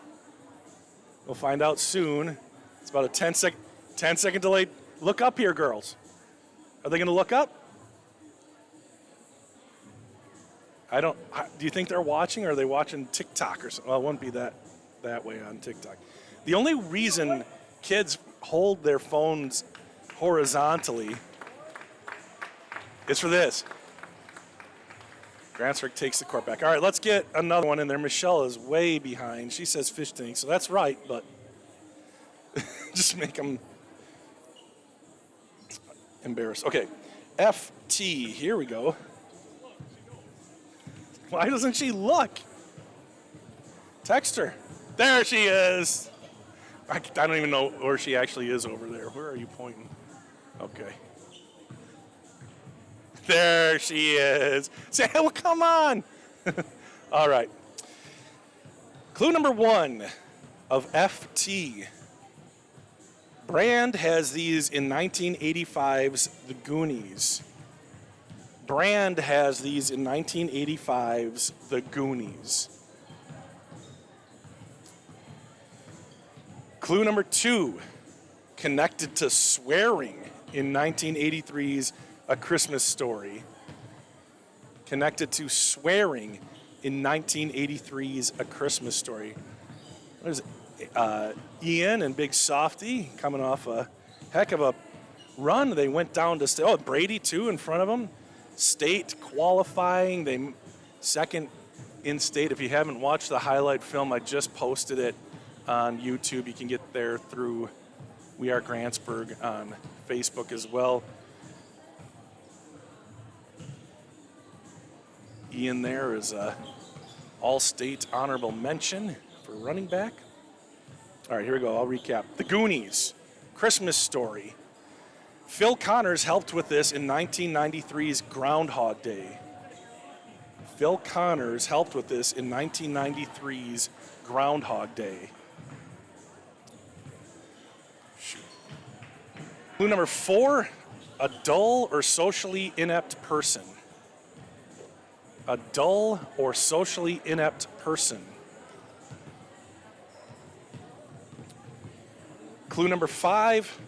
We'll find out soon. It's about a 10-second delay. Look up here, girls. Are they going to look up? Do you think they're watching, or are they watching TikTok or something? Well, it wouldn't be that way on TikTok. The only reason kids hold their phones horizontally is for this. Grantsburg takes the court back. All right, let's get another one in there. Michelle is way behind. She says fish tank, so that's right, but just make them embarrassed. Okay, FT, here we go. Why doesn't she look? Text her. There she is. I don't even know where she actually is over there. Where are you pointing? Okay. There she is. Say, well, come on. All right. Clue number 1 of FT. Brand has these in 1985's The Goonies. Brand has these in 1985's The Goonies. Clue number 2, connected to swearing in 1983's A Christmas Story. Connected to swearing in 1983's A Christmas Story. What is it? Ian and Big Softy coming off a heck of a run. They went down to state. Oh, Brady too in front of them. State qualifying. They second in state. If you haven't watched the highlight film, I just posted it on YouTube. You can get there through We Are Grantsburg on Facebook as well. Ian there is a all-state honorable mention for running back. All right, here we go. I'll recap. The Goonies, Christmas Story. Phil Connors helped with this in 1993's Groundhog Day. Phil Connors helped with this in 1993's Groundhog Day. Clue number 4, a dull or socially inept person. A dull or socially inept person. Clue number 5,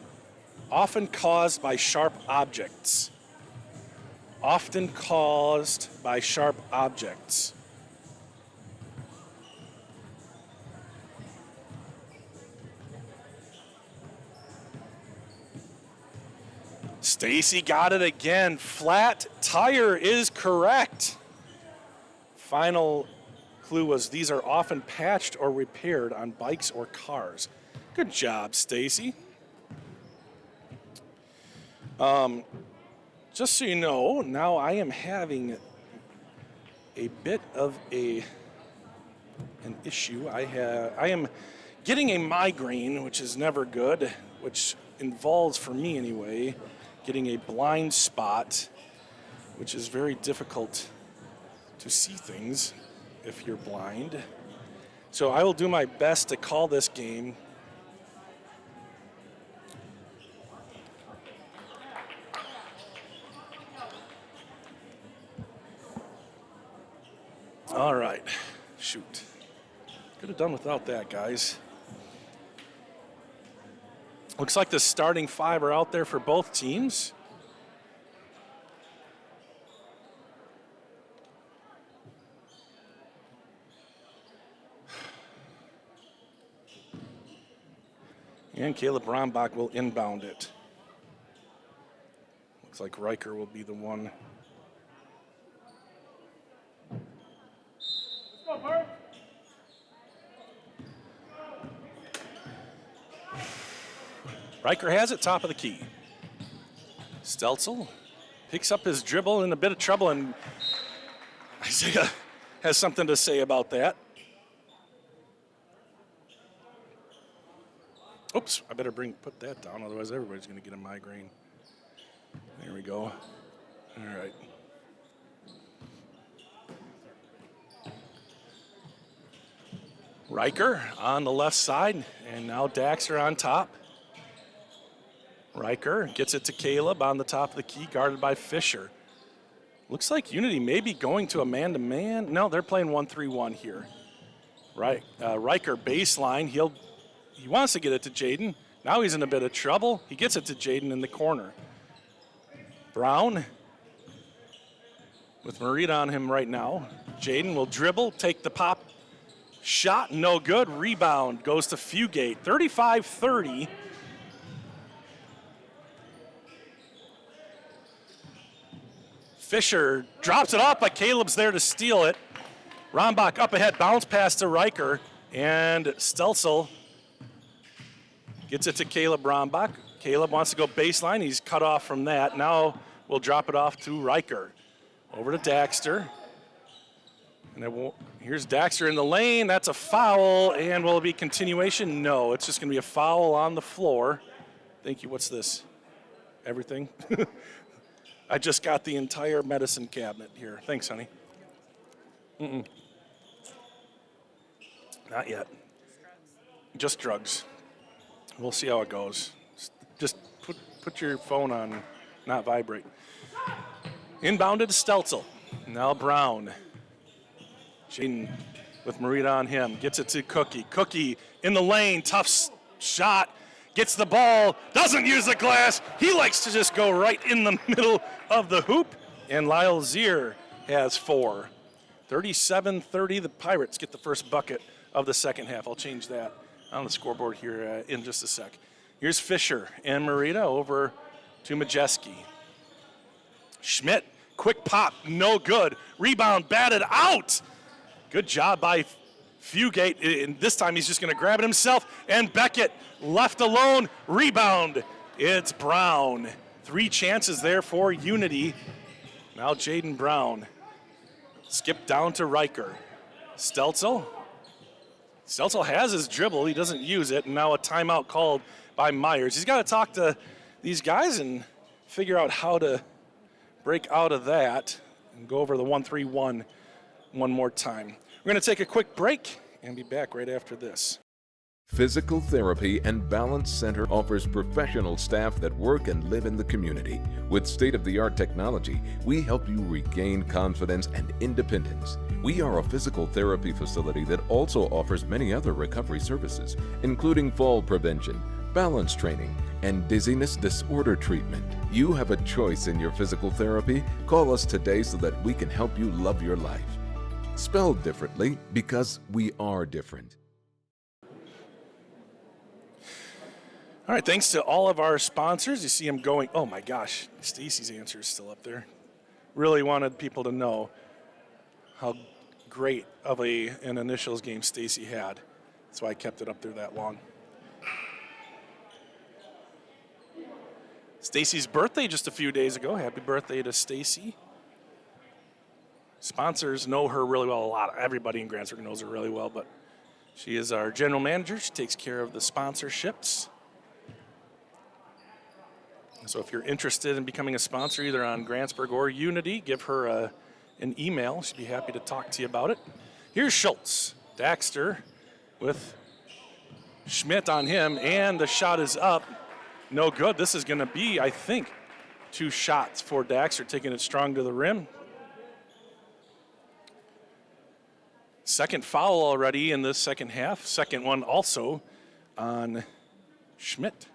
often caused by sharp objects. Often caused by sharp objects. Stacy got it again. Flat tire is correct. Final clue was these are often patched or repaired on bikes or cars. Good job, Stacy. Just so you know, now I am having a bit of an issue. I am getting a migraine, which is never good, which involves, for me anyway, getting a blind spot, which is very difficult to see things if you're blind. So I will do my best to call this game. All right, shoot. Could have done without that, guys. Looks like the starting 5 are out there for both teams. And Caleb Brombach will inbound it. Looks like Riker will be the one. Riker has it, top of the key. Stelzel picks up his dribble in a bit of trouble, and Isaiah has something to say about that. Oops, I better put that down, otherwise everybody's going to get a migraine. There we go. All right. Riker on the left side, and now Daxter on top. Riker gets it to Caleb on the top of the key, guarded by Fisher. Looks like Unity may be going to a man-to-man. No, they're playing 1-3-1 here. Right, Riker baseline. He wants to get it to Jaden. Now he's in a bit of trouble. He gets it to Jaden in the corner. Brown with Marita on him right now. Jaden will dribble, take the pop shot, no good. Rebound goes to Fugate. 35-30. Fisher drops it off, but Caleb's there to steal it. Rombach up ahead, bounce pass to Riker, and Stelzel gets it to Caleb Rombach. Caleb wants to go baseline. He's cut off from that. Now we'll drop it off to Riker. Over to Daxter. And here's Daxter in the lane. That's a foul, and will it be continuation? No, it's just going to be a foul on the floor. Thank you. What's this? Everything? I just got the entire medicine cabinet here. Thanks, honey. Not yet. Just drugs. We'll see how it goes. Just put your phone on not vibrate. Inbounded to Stelzel. Now Brown. Jaden with Marita on him. Gets it to Cookie. Cookie in the lane. Tough shot. Gets the ball. Doesn't use the glass. He likes to just go right in the middle of the hoop. And Lyle Zier has 4. 37-30. The Pirates get the first bucket of the second half. I'll change that on the scoreboard here in just a sec. Here's Fisher and Marita over to Majeski. Schmidt, quick pop, no good. Rebound batted out. Good job by Fugate. And this time he's just going to grab it himself. And Beckett left alone. Rebound. It's Brown. 3 chances there for Unity. Now Jaden Brown. Skip down to Riker. Stelzel. Stelzel has his dribble. He doesn't use it. And now a timeout called by Myers. He's got to talk to these guys and figure out how to break out of that and go over the 1-3-1 one more time. We're going to take a quick break and be back right after this. Physical Therapy and Balance Center offers professional staff that work and live in the community. With state-of-the-art technology, we help you regain confidence and independence. We are a physical therapy facility that also offers many other recovery services, including fall prevention, balance training, and dizziness disorder treatment. You have a choice in your physical therapy. Call us today so that we can help you love your life. Spelled differently because we are different. All right, thanks to all of our sponsors. You see them going, oh my gosh, Stacy's answer is still up there. Really wanted people to know how great of an initials game Stacy had. That's why I kept it up there that long. Stacy's birthday just a few days ago. Happy birthday to Stacy. Sponsors know her really well. Everybody in Grantsburg knows her really well, but she is our general manager. She takes care of the sponsorships. So if you're interested in becoming a sponsor either on Grantsburg or Unity, give her an email. She'd be happy to talk to you about it. Here's Schultz. Daxter with Schmidt on him, and the shot is up. No good. This is going to be, I think, 2 shots for Daxter, taking it strong to the rim. Second foul already in this second half. Second one also on Schmidt.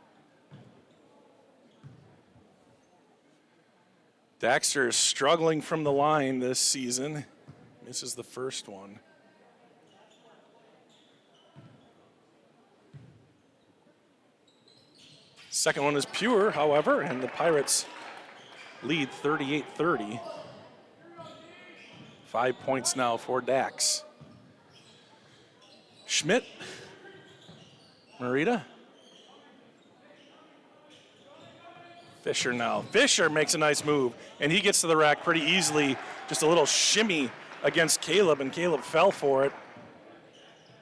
Daxter is struggling from the line this season. Misses the first one. Second one is pure, however, and the Pirates lead 38-30. 5 points now for Dax. Schmidt. Marita. Fisher now. Fisher makes a nice move, and he gets to the rack pretty easily. Just a little shimmy against Caleb, and Caleb fell for it.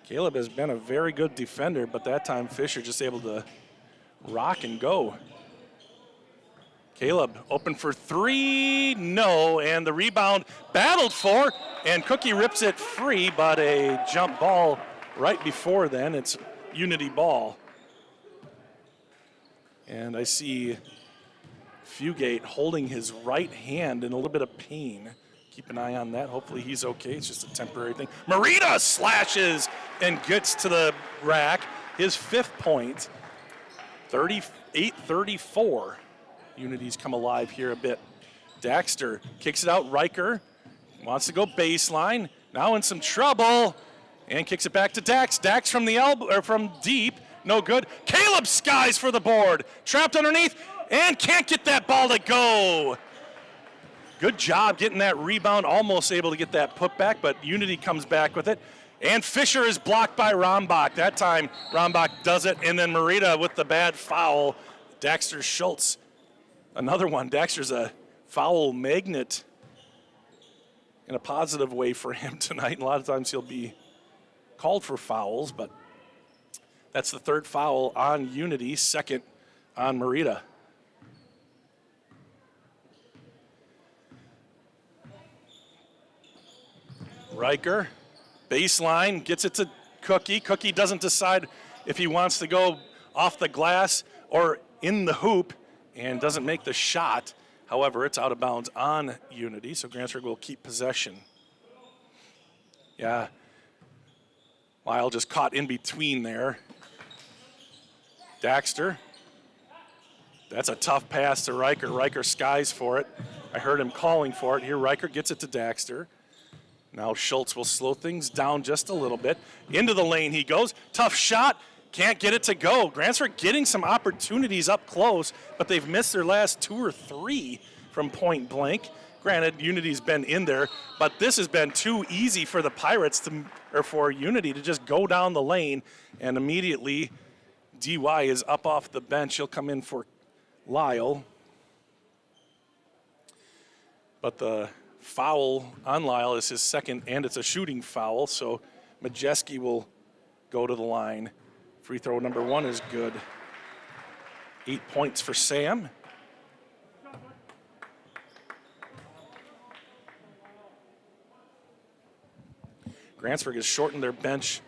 Caleb has been a very good defender, but that time Fisher just able to rock and go. Caleb open for 3, no, and the rebound battled for, and Cookie rips it free, but a jump ball right before then. It's Unity ball. And I see Fugate holding his right hand in a little bit of pain. Keep an eye on that. Hopefully he's okay. It's just a temporary thing. Marita slashes and gets to the rack. His 5th point. 38-34. Unity's come alive here a bit. Daxter kicks it out. Riker wants to go baseline. Now in some trouble. And kicks it back to Dax. Dax from the elbow, or from deep. No good. Caleb skies for the board. Trapped underneath and can't get that ball to go. Good job getting that rebound. Almost able to get that putback, but Unity comes back with it. And Fisher is blocked by Rombach. That time Rombach does it, and then Marita with the bad foul. Daxter Schultz, another one. Daxter's a foul magnet in a positive way for him tonight. And a lot of times he'll be called for fouls, but that's the 3rd foul on Unity, 2nd on Marita. Riker, baseline, gets it to Cookie. Cookie doesn't decide if he wants to go off the glass or in the hoop and doesn't make the shot. However, it's out of bounds on Unity, so Grantsburg will keep possession. Yeah, Lyle just caught in between there. Daxter. That's a tough pass to Riker. Riker skies for it. I heard him calling for it. Here Riker gets it to Daxter. Now Schultz will slow things down just a little bit. Into the lane he goes. Tough shot. Can't get it to go. Grantsburg getting some opportunities up close, but they've missed their last 2 or 3 from point blank. Granted, Unity's been in there, but this has been too easy for the Pirates or for Unity to just go down the lane, and immediately DY is up off the bench. He'll come in for Lyle. But the foul on Lyle is his 2nd, and it's a shooting foul, so Majeski will go to the line. Free throw number 1 is good. 8 points for Sam. Grantsburg has shortened their bench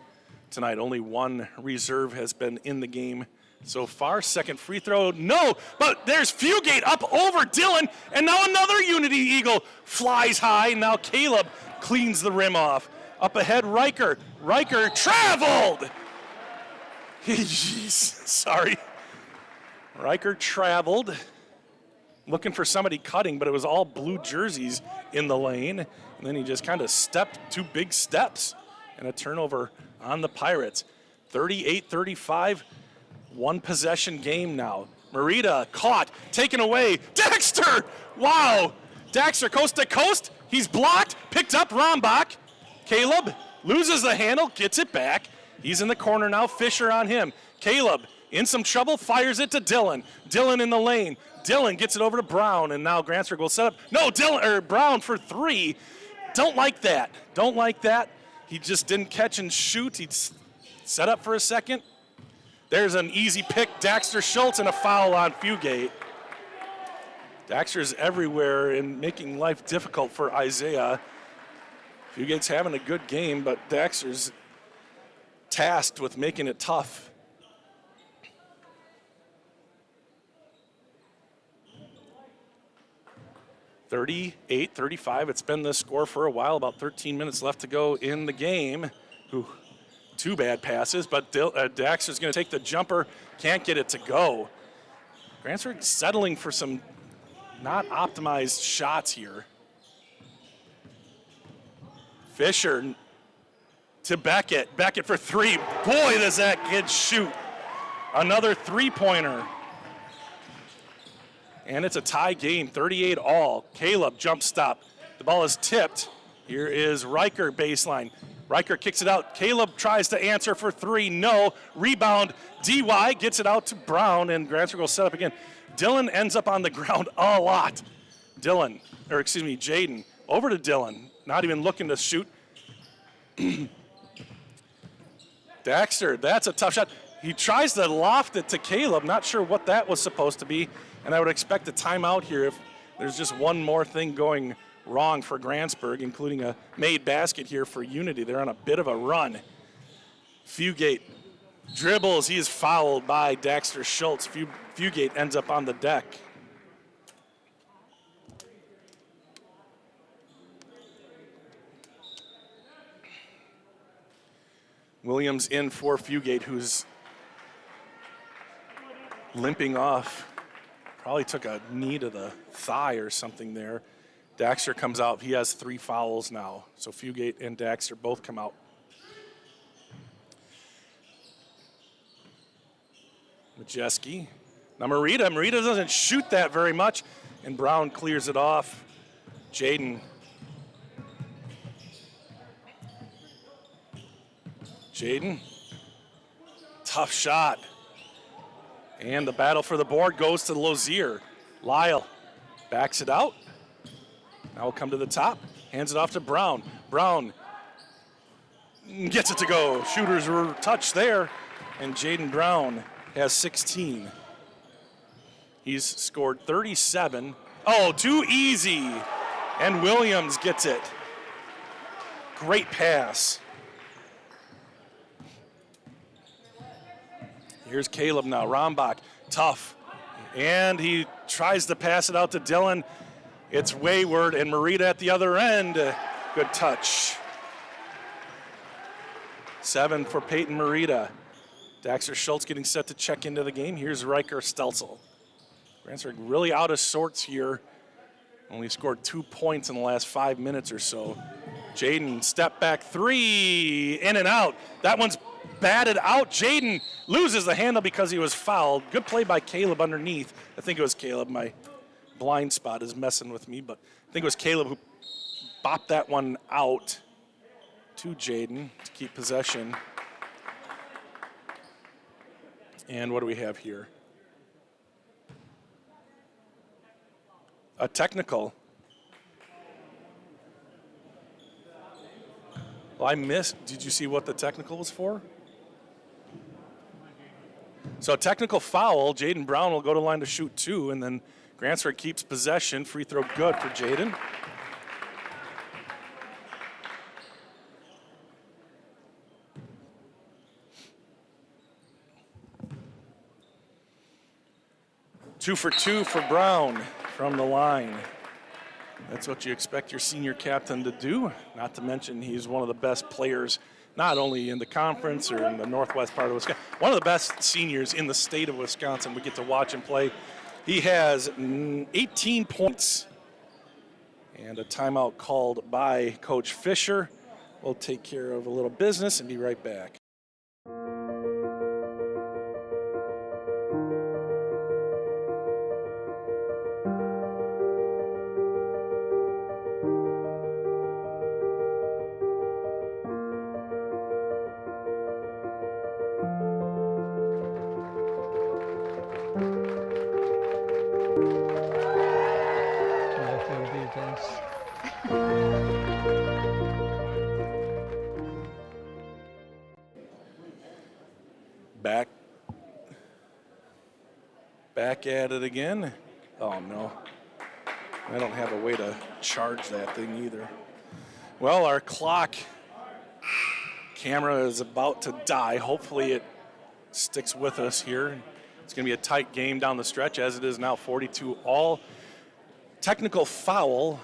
tonight. Only one reserve has been in the game so far. Second free throw, no, but there's Fugate up over Dillon, and now another Unity Eagle flies high. Now Caleb cleans the rim off. Up ahead, Riker. Riker traveled. Jeez, sorry. Riker traveled, looking for somebody cutting, but it was all blue jerseys in the lane. And then he just kind of stepped 2 big steps, and a turnover on the Pirates. 38-35, 1 possession game now. Merida caught, taken away. Dexter! Wow! Dexter coast to coast. He's blocked, picked up Rombach. Caleb loses the handle, gets it back. He's in the corner now, Fisher on him. Caleb in some trouble, fires it to Dillon. Dillon in the lane. Dillon gets it over to Brown, and now Grantsburg will set up. No, Brown for 3. Don't like that. Don't like that. He just didn't catch and shoot. He set up for a second. There's an easy pick, Daxter Schultz, and a foul on Fugate. Daxter's everywhere and making life difficult for Isaiah. Fugate's having a good game, but Daxter's tasked with making it tough. (38-35). It's been this score for a while. About 13 minutes left to go in the game. Ooh, 2 bad passes, but Daxter's going to take the jumper. Can't get it to go. Grantsburg settling for some not optimized shots here. Fisher to Beckett. Beckett for 3. Boy, does that kid shoot. Another 3-pointer. And it's a tie game, 38-all. Caleb jump stop. The ball is tipped. Here is Riker baseline. Riker kicks it out. Caleb tries to answer for 3. No. Rebound. DY gets it out to Brown, and Grantsburg will set up again. Dillon ends up on the ground a lot. Jaden. Over to Dillon. Not even looking to shoot. Daxter, that's a tough shot. He tries to loft it to Caleb. Not sure what that was supposed to be. And I would expect a timeout here if there's just one more thing going wrong for Grantsburg, including a made basket here for Unity. They're on a bit of a run. Fugate dribbles. He is fouled by Daxter Schultz. Fugate ends up on the deck. Williams in for Fugate, who's limping off. Probably took a knee to the thigh or something there. Daxter comes out. He has 3 fouls now. So Fugate and Daxter both come out. Majeski. Now Merida doesn't shoot that very much, and Brown clears it off. Jaden. Tough shot. And the battle for the board goes to Lozier. Lyle backs it out. Now we'll come to the top. Hands it off to Brown. Brown gets it to go. Shooters were touched there. And Jaden Brown has 16. He's scored 37. Oh, too easy. And Williams gets it. Great pass. Here's Caleb now. Rombach, tough. And he tries to pass it out to Dillon. It's wayward, and Merida at the other end. Good touch. 7 for Peyton Merida. Daxter Schultz getting set to check into the game. Here's Riker Stelzel. Grantsburg really out of sorts here. Only scored 2 points in the last 5 minutes or so. Jaden, step back 3, in and out. That one's batted out. Jaden loses the handle because he was fouled. Good play by Caleb underneath. I think it was Caleb. My blind spot is messing with me, but I think it was Caleb who bopped that one out to Jaden to keep possession. And what do we have here? A technical. Well, I missed. Did you see what the technical was for? So technical foul. Jaden Brown will go to line to shoot 2, and then Grantsburg keeps possession. Free throw good for Jaden. 2 for 2 for Brown from the line. That's what you expect your senior captain to do, not to mention he's one of the best players, not only in the conference or in the northwest part of Wisconsin, one of the best seniors in the state of Wisconsin. We get to watch him play. He has 18 points and a timeout called by Coach Fisher. We'll take care of a little business and be right back. Back at it again. Oh no, I don't have a way to charge that thing either. Well, our clock camera is about to die. Hopefully it sticks with us here. It's going to be a tight game down the stretch, as it is now 42 all. Technical foul,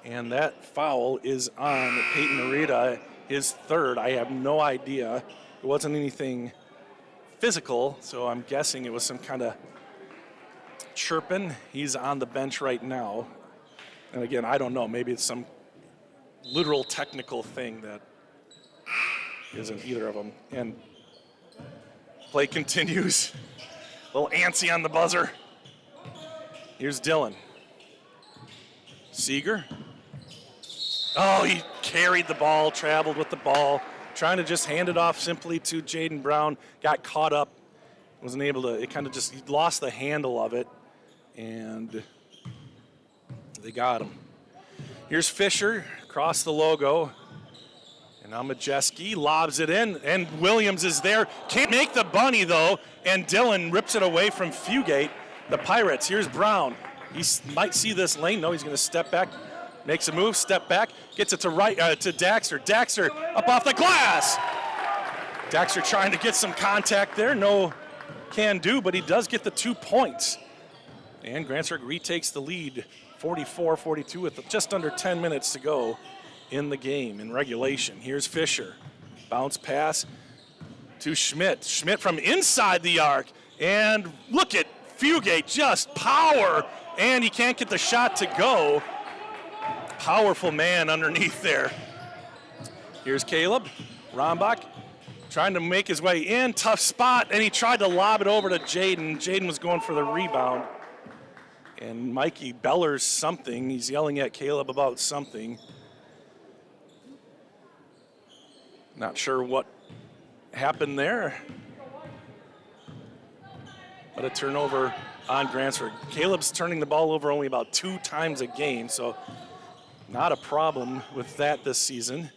and that foul is on Peyton Narita, his third. I have no idea. It wasn't anything physical, so I'm guessing it was some kind of chirping. He's on the bench right now. And again, I don't know. Maybe it's some literal technical thing that isn't either of them. And play continues. A little antsy on the buzzer. Here's Dylan. Seeger. Oh, he carried the ball, traveled with the ball, trying to just hand it off simply to Jaden Brown. Got caught up. Wasn't able to, it kind of just, he lost the handle of it. And they got him. Here's Fisher across the logo. And now Majeski lobs it in, and Williams is there. Can't make the bunny, though, and Dylan rips it away from Fugate. The Pirates, here's Brown. He might see this lane. No, he's going to step back, makes a move, step back, gets it to to Daxter. Daxter up off the glass. Daxter trying to get some contact there. No can do, but he does get the 2 points. And Grantsburg retakes the lead, 44-42 with just under 10 minutes to go in the game in regulation. Here's Fisher. Bounce pass to Schmidt. Schmidt from inside the arc. And look at Fugate, just power. And he can't get the shot to go. Powerful man underneath there. Here's Caleb. Rombach trying to make his way in. Tough spot. And he tried to lob it over to Jaden. Jaden was going for the rebound. And Mikey bellers something. He's yelling at Caleb about something. Not sure what happened there. But a turnover on Grantsburg. Caleb's turning the ball over only about 2 times a game, so not a problem with that this season.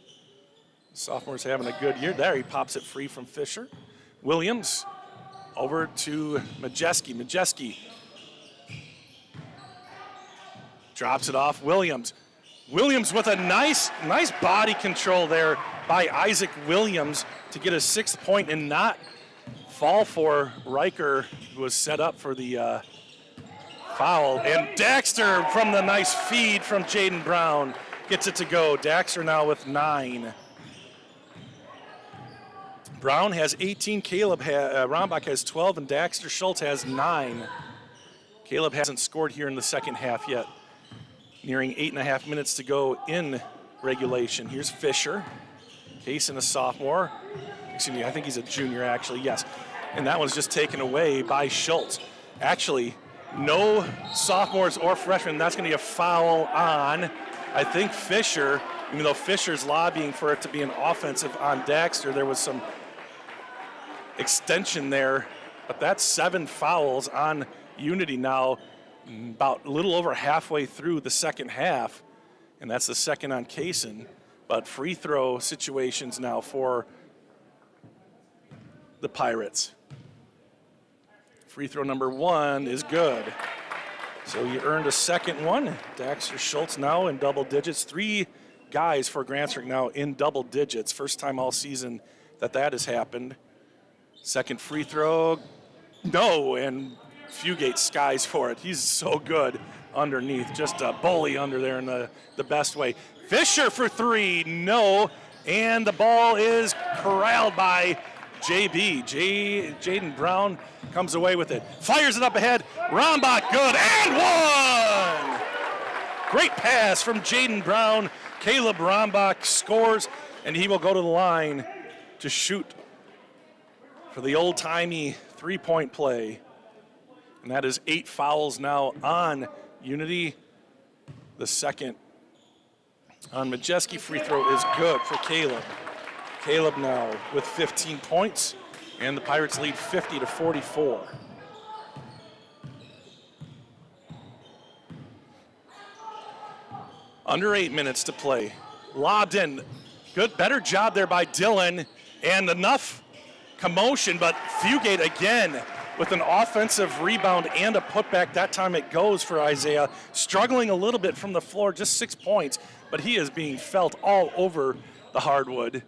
Sophomore's having a good year. There, he pops it free from Fisher. Williams over to Majeski. Majeski drops it off. Williams with a nice body control there by Isaac Williams to get a 6th point and not fall for Riker, who was set up for the foul. And Daxter from the nice feed from Jaden Brown gets it to go. Daxter now with 9. Brown has 18, Rombach has 12, and Daxter Schultz has 9. Caleb hasn't scored here in the second half yet. Nearing 8.5 minutes to go in regulation. Here's Fisher. Kaysen, a sophomore. Excuse me, I think he's a junior actually, yes. And that one's just taken away by Schultz. Actually, no sophomores or freshmen. That's going to be a foul on, I think, Fisher. Even though Fisher's lobbying for it to be an offensive on Daxter, there was some extension there. But that's 7 fouls on Unity now, about a little over halfway through the second half. And that's the second on Kaysen. But free throw situations now for the Pirates. Free throw number 1 is good. So you earned a second one. Daxter Schultz now in double digits. 3 guys for Grantsburg now in double digits. First time all season that has happened. Second free throw, no, and Fugate skies for it. He's so good underneath, just a bully under there in the best way. Fisher for three, no, and the ball is corralled by JB. Jaden Brown comes away with it. Fires it up ahead. Rombach, good, and one! Great pass from Jaden Brown. Caleb Rombach scores, and he will go to the line to shoot for the old-timey three-point play. And that is 8 fouls now on Unity. The second on Majeski free throw is good for Caleb. Caleb now with 15 points, and the Pirates lead 50-44. Under 8 minutes to play. Lobbed in. Good, better job there by Dylan, and enough commotion, but Fugate again with an offensive rebound and a putback. That time it goes for Isaiah. Struggling a little bit from the floor, just 6 points, but he is being felt all over the hardwood.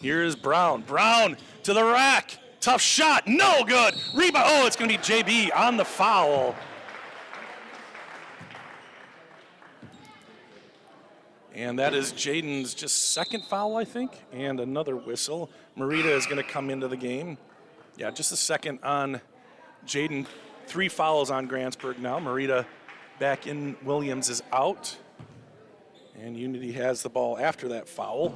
Here's Brown. Brown to the rack. Tough shot, no good. Rebound, oh, it's gonna be JB on the foul. And that is Jaden's just second foul, I think, and another whistle. Marita is gonna come into the game. Yeah, just a second on Jaden. 3 fouls on Grantsburg now. Marita back in, Williams is out. And Unity has the ball after that foul.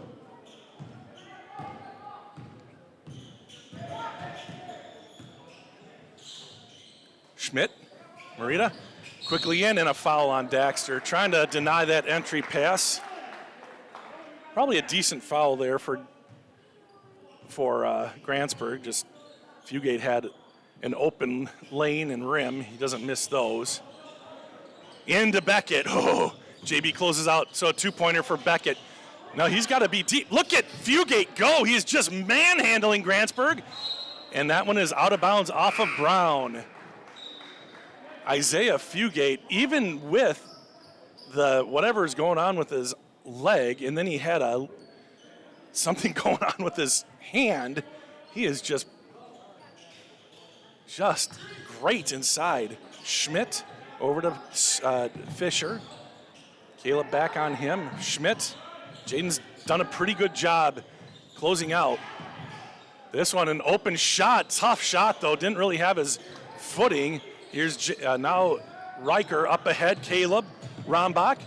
Schmidt, Marita, quickly in, and a foul on Daxter. Trying to deny that entry pass. Probably a decent foul there for Grantsburg. Just Fugate had an open lane and rim. He doesn't miss those. Into Beckett. Oh, JB closes out, so a 2-pointer for Beckett. Now he's got to be deep. Look at Fugate go. He is just manhandling Grantsburg. And that one is out of bounds off of Brown. Isaiah Fugate, even with the whatever's going on with his leg, and then he had something going on with his hand, he is just great inside. Schmidt over to Fisher. Caleb back on him. Schmidt. Jaden's done a pretty good job closing out. This one, an open shot. Tough shot, though. Didn't really have his footing. Here's now Riker up ahead. Caleb Rombach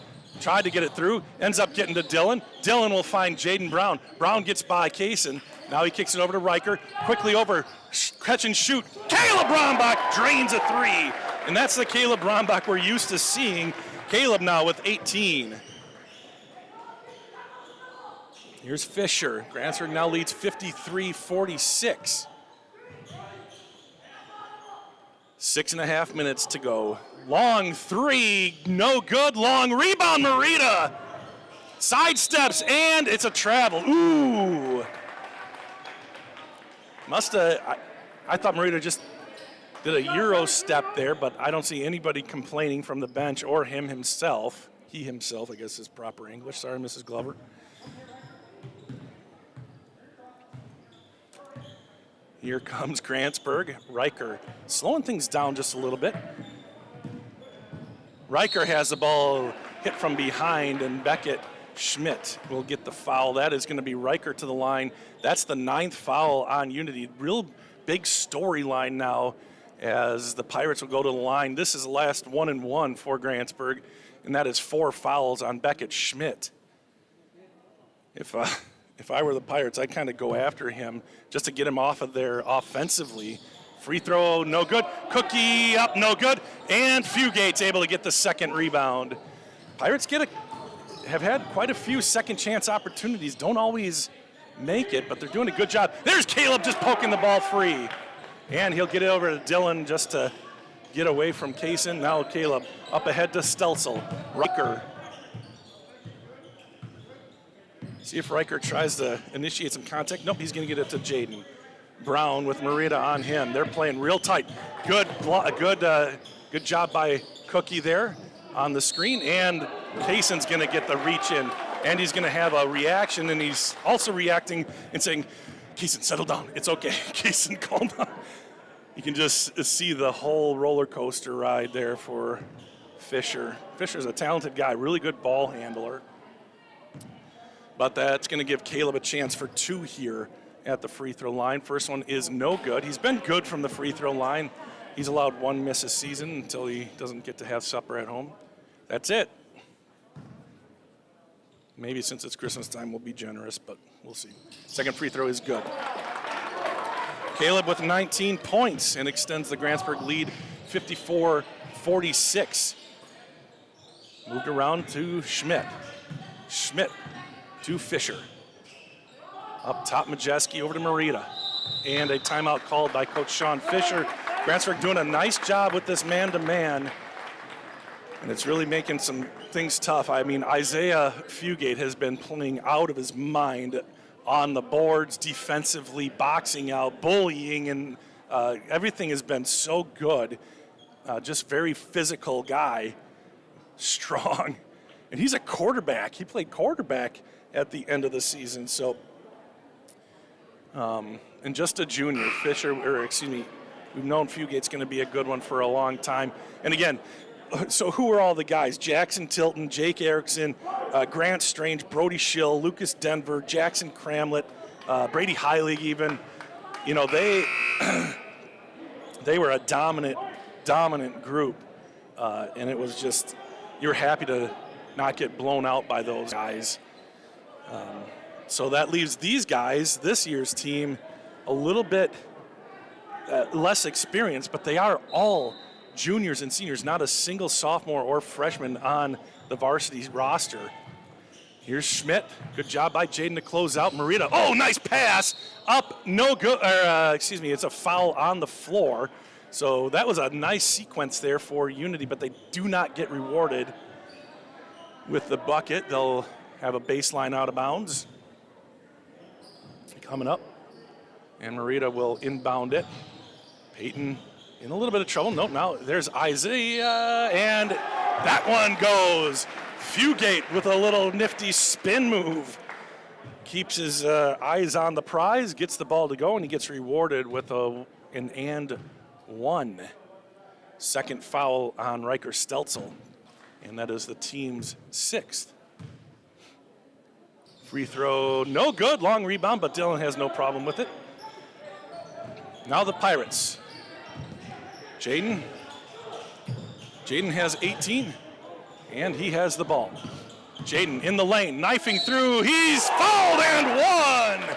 tried to get it through. Ends up getting to Dylan. Dylan will find Jaden Brown. Brown gets by Kaysen. Now he kicks it over to Riker. Quickly over. Catch and shoot. Caleb Rombach drains a 3. And that's the Caleb Rombach we're used to seeing. Caleb now with 18. Here's Fisher. Grantsburg now leads 53-46. 6.5 minutes to go. Long 3, no good. Long rebound, Marita. Sidesteps, and it's a travel. Ooh. I thought Marita just did a Euro step there, but I don't see anybody complaining from the bench or him himself. He himself, I guess, is proper English. Sorry, Mrs. Glover. Here comes Grantsburg. Riker slowing things down just a little bit. Riker has the ball hit from behind, and Beckett Schmidt will get the foul. That is going to be Riker to the line. That's the 9th foul on Unity. Real big storyline now as the Pirates will go to the line. This is the last 1-and-1 for Grantsburg, and that is 4 fouls on Beckett Schmidt. If I were the Pirates, I'd kind of go after him just to get him off of there offensively. Free throw, no good. Cookie up, no good. And Fugate's able to get the second rebound. Pirates have had quite a few second chance opportunities. Don't always make it, but they're doing a good job. There's Caleb just poking the ball free. And he'll get it over to Dylan just to get away from Kaysen. Now Caleb up ahead to Stelzel. Riker. See if Riker tries to initiate some contact. Nope, he's going to get it to Jaden Brown with Marita on him. They're playing real tight. Good job by Cookie there on the screen. And Kaysen's going to get the reach in. And he's going to have a reaction, and he's also reacting and saying, Kaysen, settle down. It's okay. Kaysen, calm down. You can just see the whole roller coaster ride there for Fisher. Fisher's a talented guy, really good ball handler. But that's going to give Caleb a chance for 2 here at the free throw line. First one is no good. He's been good from the free throw line. He's allowed 1 miss a season until he doesn't get to have supper at home. That's it. Maybe since it's Christmas time, we'll be generous, but we'll see. Second free throw is good. Caleb with 19 points and extends the Grantsburg lead 54-46. Moved around to Schmidt. Schmidt to Fisher. Up top, Majeski over to Marita. And a timeout called by Coach Sean Fisher. Grantsburg doing a nice job with this man-to-man. And it's really making some things tough. I mean, Isaiah Fugate has been playing out of his mind on the boards, defensively, boxing out, bullying, and everything has been so good. Just very physical guy, strong. And he's a quarterback. He played quarterback at the end of the season. So, and just a junior, we've known Fugate's going to be a good one for a long time. And again, so who are all the guys? Jackson Tilton, Jake Erickson, Grant Strange, Brody Schill, Lucas Denver, Jackson Cramlett, Brady Heilig even. You know, they were a dominant group. And it was just, you're happy to not get blown out by those guys. So that leaves these guys, this year's team, a little bit less experienced, but they are all juniors and seniors, not a single sophomore or freshman on the varsity roster. Here's Schmidt. Good job by Jaden to close out. Marita, oh, nice pass. Up, no good, it's a foul on the floor. So that was a nice sequence there for Unity, but they do not get rewarded with the bucket. They'll have a baseline out of bounds. Coming up, and Marita will inbound it. Peyton in a little bit of trouble. Nope, now there's Isaiah, and that one goes. Fugate with a little nifty spin move. Keeps his eyes on the prize, gets the ball to go, and he gets rewarded with an and one. Second foul on Riker Stelzel, and that is the team's 6th. Free throw, no good. Long rebound, but Dylan has no problem with it. Now the Pirates. Jaden has 18, and he has the ball. Jaden in the lane, knifing through. He's fouled and one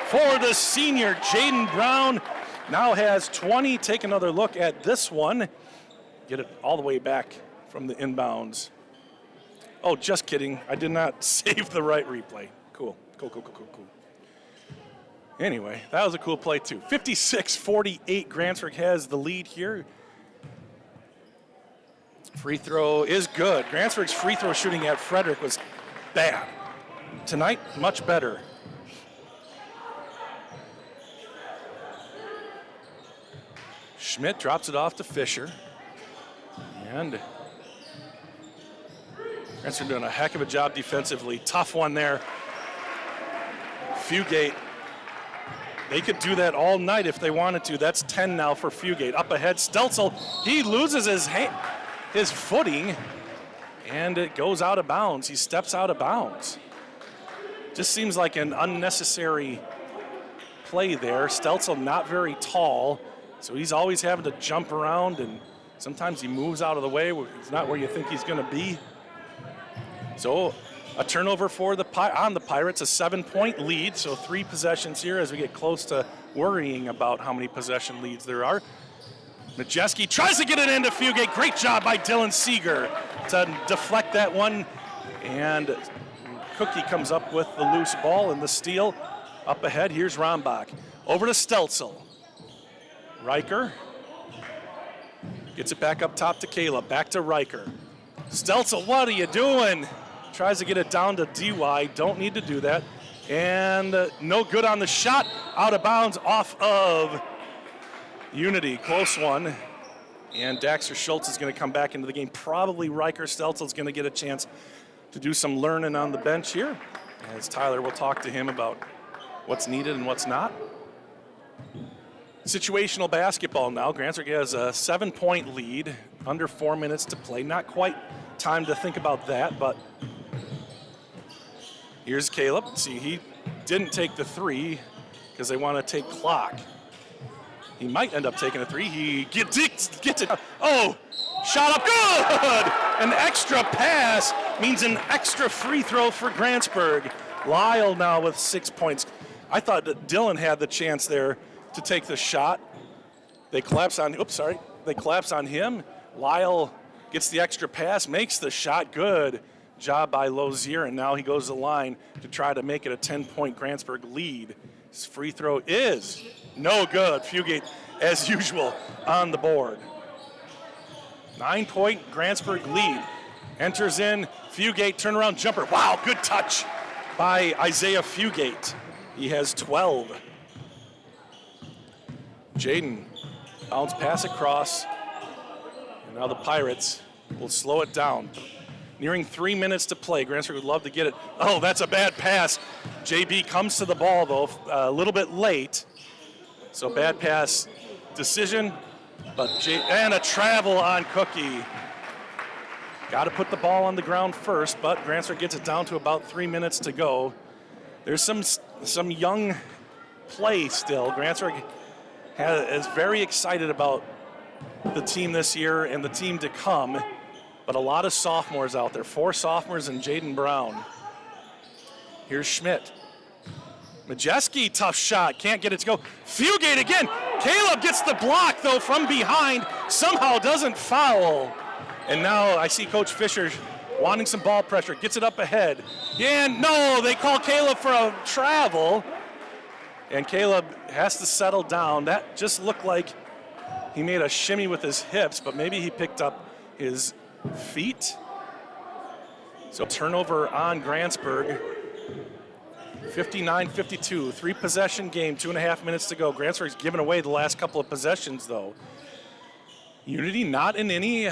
for the senior. Jaden Brown now has 20. Take another look at this one. Get it all the way back from the inbounds. Oh, just kidding. I did not save the right replay. Cool. Anyway, that was a cool play too. 56-48, Grantsburg has the lead here. Free throw is good. Grantsburg's free throw shooting at Frederick was bad. Tonight, much better. Schmidt drops it off to Fisher. And Grantsburg doing a heck of a job defensively. Tough one there. Fugate, they could do that all night if they wanted to. That's 10 now for Fugate. Up ahead, Stelzel, he loses his footing, and it goes out of bounds. He steps out of bounds. Just seems like an unnecessary play there. Stelzel not very tall, so he's always having to jump around, and sometimes he moves out of the way. It's not where you think he's going to be. So a turnover for on the Pirates, a 7-point lead, so 3 possessions here as we get close to worrying about how many possession leads there are. Majeski tries to get it into Fugate. Great job by Dylan Seeger to deflect that one. And Cookie comes up with the loose ball and the steal. Up ahead, here's Rombach. Over to Stelzel. Riker gets it back up top to Caleb. Back to Riker. Stelzel, what are you doing? Tries to get it down to DY. Don't need to do that. And no good on the shot. Out of bounds off of Unity. Close one. And Daxter Schultz is going to come back into the game. Probably Riker Stelzel is going to get a chance to do some learning on the bench here, as Tyler will talk to him about what's needed and what's not. Situational basketball now. Grantsburg has a 7-point lead, under 4 minutes to play. Not quite time to think about that, but here's Caleb. See, he didn't take the three because they want to take clock. He might end up taking a three. He gets it. Oh, shot up good! An extra pass means an extra free throw for Grantsburg. Lyle now with 6 points. I thought that Dylan had the chance there to take the shot. They collapse on, they collapse on him. Lyle gets the extra pass, makes the shot. Good job by Lozier, and now he goes to the line to try to make it a 10-point Grantsburg lead. His free throw is no good. Fugate, as usual, on the board. 9-point Grantsburg lead. Enters in, Fugate, turnaround jumper. Wow, good touch by Isaiah Fugate. He has 12. Jaden, bounce pass across. And now the Pirates will slow it down. Nearing 3 minutes to play. Grantsburg would love to get it. Oh, that's a bad pass. JB comes to the ball, though, a little bit late. So bad pass decision, and a travel on Cookie. Got to put the ball on the ground first, but Grantsburg gets it down to about 3 minutes to go. There's some young play still. Grantsburg is very excited about the team this year and the team to come, but a lot of sophomores out there. 4 sophomores and Jaden Brown. Here's Schmidt. Majeski, tough shot, can't get it to go. Fugate again. Caleb gets the block, though, from behind. Somehow doesn't foul. And now I see Coach Fisher wanting some ball pressure. Gets it up ahead. And no, they call Caleb for a travel. And Caleb has to settle down. That just looked like he made a shimmy with his hips, but maybe he picked up his feet. So turnover on Grantsburg. 59-52, 3-possession game, 2.5 minutes to go. Grantsburg's given away the last couple of possessions, though. Unity not in any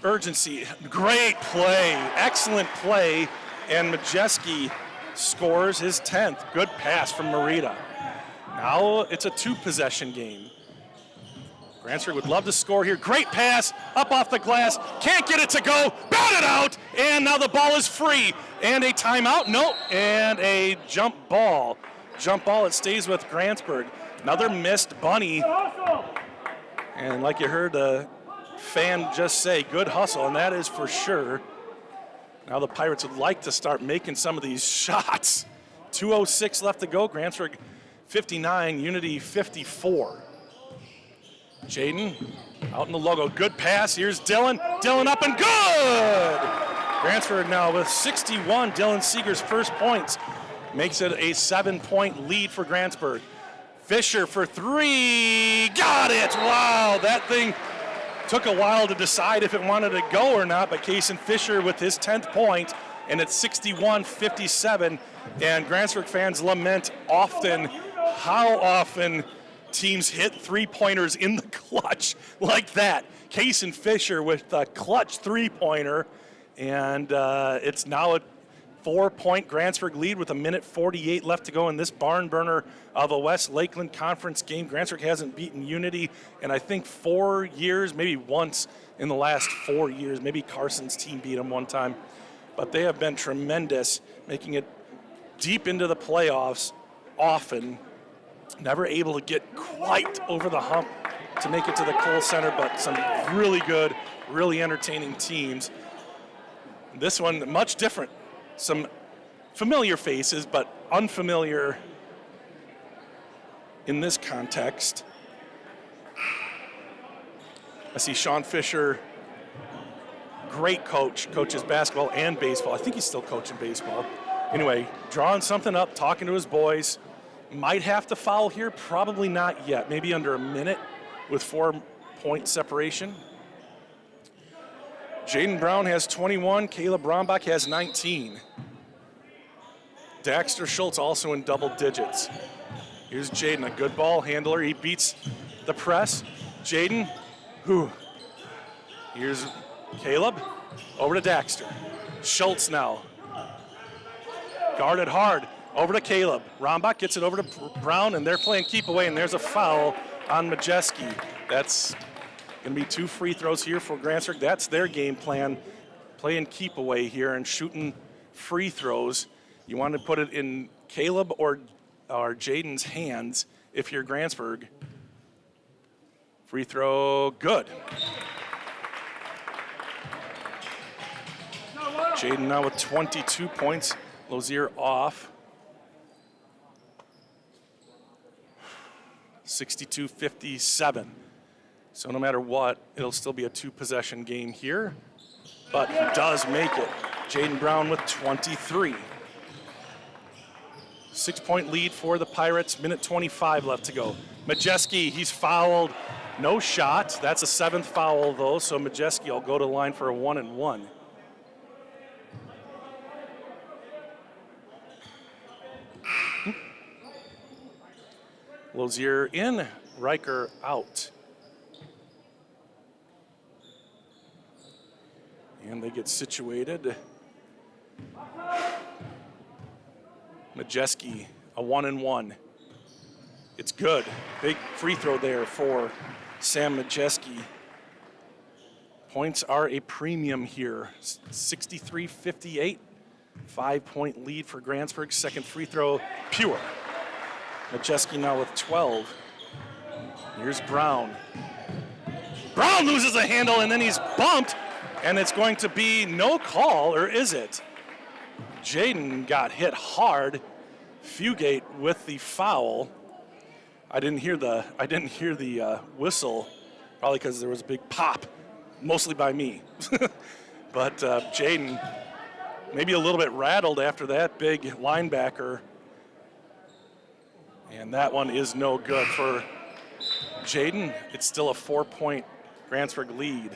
urgency. Great play, excellent play, and Majeski scores his 10th. Good pass from Marita. Now it's a 2-possession game. Grantsburg would love to score here. Great pass, up off the glass, can't get it to go, batted out, and now the ball is free. And a timeout, no, and a jump ball. Jump ball, it stays with Grantsburg. Another missed bunny. And like you heard the fan just say, good hustle, and that is for sure. Now the Pirates would like to start making some of these shots. 2:06 left to go, Grantsburg 59, Unity 54. Jaden out in the logo, good pass, here's Dylan. Dylan up and good! Grantsburg now with 61, Dylan Seeger's first points. Makes it a 7-point lead for Grantsburg. Fisher for 3, got it! Wow, that thing took a while to decide if it wanted to go or not, but Kason Fisher with his 10th point, and it's 61-57, and Grantsburg fans lament often how often teams hit 3-pointers in the clutch like that. Kason Fisher with a clutch 3-pointer, and it's now a 4-point Grantsburg lead with 1:48 left to go in this barn burner of a West Lakeland Conference game. Grantsburg hasn't beaten Unity in I think 4 years, maybe once in the last 4 years. Maybe Carson's team beat them one time, but they have been tremendous, making it deep into the playoffs often. Never able to get quite over the hump to make it to the Kohl Center, but some really good, really entertaining teams. This one, much different. Some familiar faces, but unfamiliar in this context. I see Sean Fisher, great coach, coaches basketball and baseball. I think he's still coaching baseball. Anyway, drawing something up, talking to his boys. Might have to foul here, probably not yet. Maybe under a minute with 4-point separation. Jaden Brown has 21, Caleb Brombach has 19. Daxter Schultz also in double digits. Here's Jaden, a good ball handler. He beats the press. Jaden, here's Caleb, over to Daxter. Schultz now. Guarded hard. Over to Caleb. Rombach gets it over to Brown, and they're playing keep away, and there's a foul on Majeski. That's going to be 2 free throws here for Grantsburg. That's their game plan, playing keep away here and shooting free throws. You want to put it in Caleb or Jaden's hands if you're Grantsburg. Free throw, good. Jaden now with 22 points. Lozier off. 62-57. So no matter what, it'll still be a 2-possession game here. But he does make it. Jaden Brown with 23. 6-point lead for the Pirates. Minute 25 left to go. Majeski, he's fouled. No shot. That's a 7th foul, though, so Majeski will go to the line for a 1-and-1. Lozier in, Riker out. And they get situated. Majeski, a 1-and-1. It's good. Big free throw there for Sam Majeski. Points are a premium here. 63-58. 5-point lead for Grantsburg. Second free throw, pure. Majeski now with 12. Here's Brown. Brown loses a handle, and then he's bumped, and it's going to be no call, or is it? Jaden got hit hard. Fugate with the foul. I didn't hear the whistle, probably because there was a big pop, mostly by me. But Jaden maybe a little bit rattled after that big linebacker. And that one is no good for Jaden. It's still a 4-point Grantsburg lead.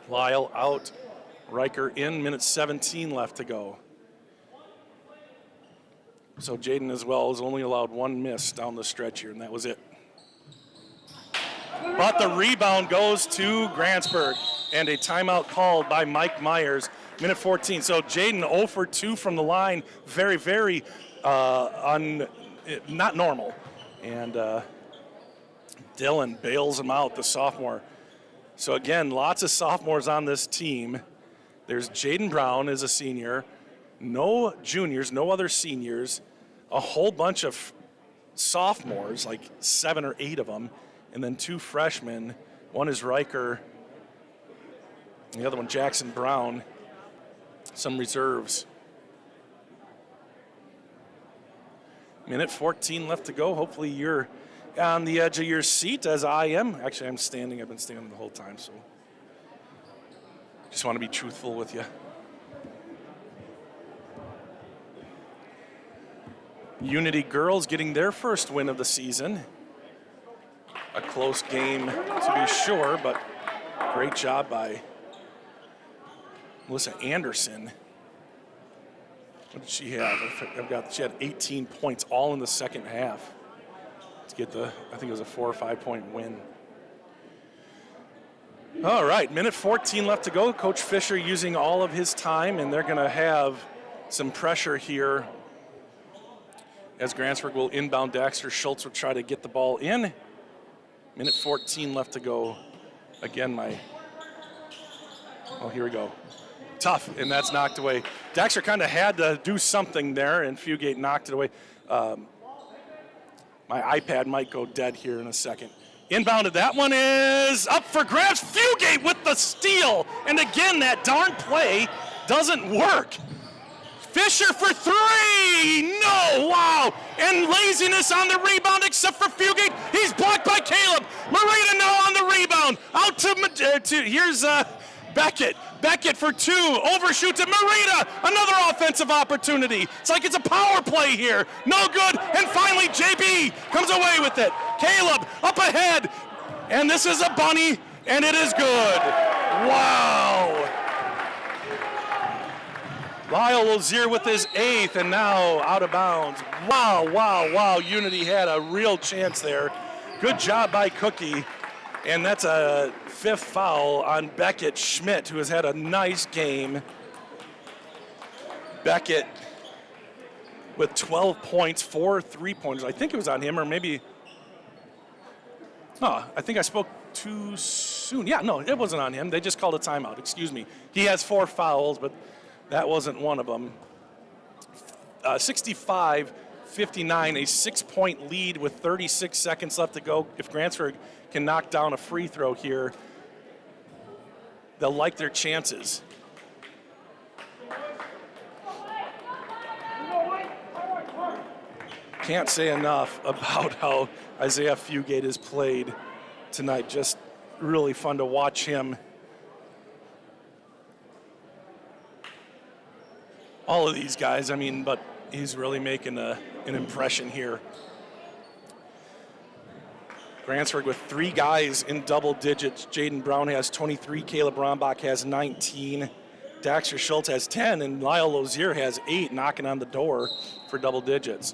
Lyle out, Riker in, minute 17 left to go. So Jaden as well is only allowed 1 miss down the stretch here, and that was it. But the rebound goes to Grantsburg, and a timeout called by Mike Myers, minute 14. So Jaden 0 for 2 from the line, very, very not normal. And Dylan bails him out, the sophomore. So again, lots of sophomores on this team. There's Jaden Brown as a senior, no juniors, no other seniors, a whole bunch of sophomores, like 7 or 8 of them, and then 2 freshmen. One is Riker, and the other one Jackson Brown, some reserves. Minute 14 left to go. Hopefully you're on the edge of your seat, as I am. Actually, I'm standing. I've been standing the whole time, so just want to be truthful with you. Unity girls getting their first win of the season. A close game to be sure, but great job by Melissa Anderson. What did she have? She had 18 points all in the second half to get I think it was a 4 or 5 point win. All right, minute 14 left to go. Coach Fisher using all of his time, and they're going to have some pressure here as Grantsburg will inbound. Daxter Schultz will try to get the ball in. Minute 14 left to go. Again, here we go. Tough, and that's knocked away. Daxter kind of had to do something there, and Fugate knocked it away. My iPad might go dead here in a second. Inbounded, that one is up for grabs. Fugate with the steal, and again, that darn play doesn't work. Fisher for 3, no, wow, and laziness on the rebound except for Fugate. He's blocked by Caleb. Marita now on the rebound. Out to here's Beckett. Beckett for 2, overshoots it. Marita, another offensive opportunity. It's like it's a power play here. No good, and finally JB comes away with it. Caleb up ahead, and this is a bunny, and it is good. Wow. Lyle Lozier with his 8th, and now out of bounds. Wow, wow, wow. Unity had a real chance there. Good job by Cookie. And that's a 5th foul on Beckett Schmidt, who has had a nice game. Beckett with 12 points, 4 3-pointers. I think it was on him, or maybe, I think I spoke too soon. Yeah, no, it wasn't on him. They just called a timeout, excuse me. He has 4 fouls, but that wasn't one of them. 65-59, a 6-point lead with 36 seconds left to go. If Grantsburg can knock down a free throw here, they'll like their chances. Can't say enough about how Isaiah Fugate has played tonight. Just really fun to watch him. All of these guys, I mean, but he's really making an impression here. Grantsburg with 3 guys in double digits. Jaden Brown has 23, Caleb Rombach has 19, Daxter Schultz has 10, and Lyle Lozier has 8, knocking on the door for double digits.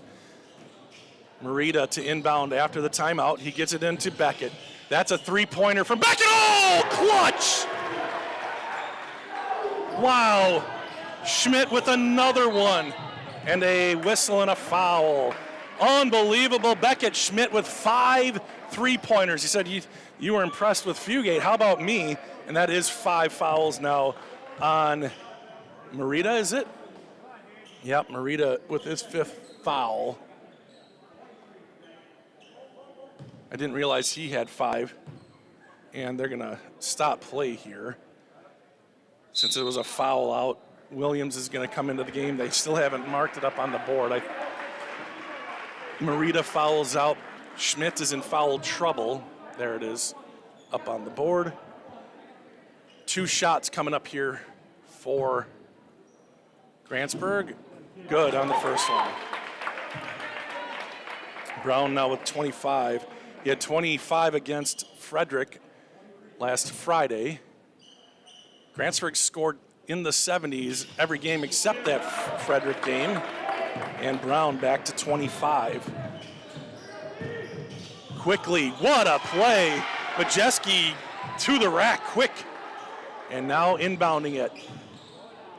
Marita to inbound after the timeout. He gets it into Beckett. That's a 3-pointer from Beckett. Oh, clutch! Wow. Schmidt with another one. And a whistle and a foul. Unbelievable. Beckett Schmidt with 5 3-pointers. He said you were impressed with Fugate. How about me? And that is 5 fouls now on Marita, is it? Yep, Marita with his 5th foul. I didn't realize he had 5. And they're going to stop play here. Since it was a foul out, Williams is going to come into the game. They still haven't marked it up on the board. Marita fouls out. Schmidt is in foul trouble. There it is, up on the board. 2 shots coming up here for Grantsburg. Good on the first one. Brown now with 25. He had 25 against Frederick last Friday. Grantsburg scored in the 70s every game except that Frederick game. And Brown back to 25. Quickly, what a play. Majeski to the rack, quick. And now inbounding it.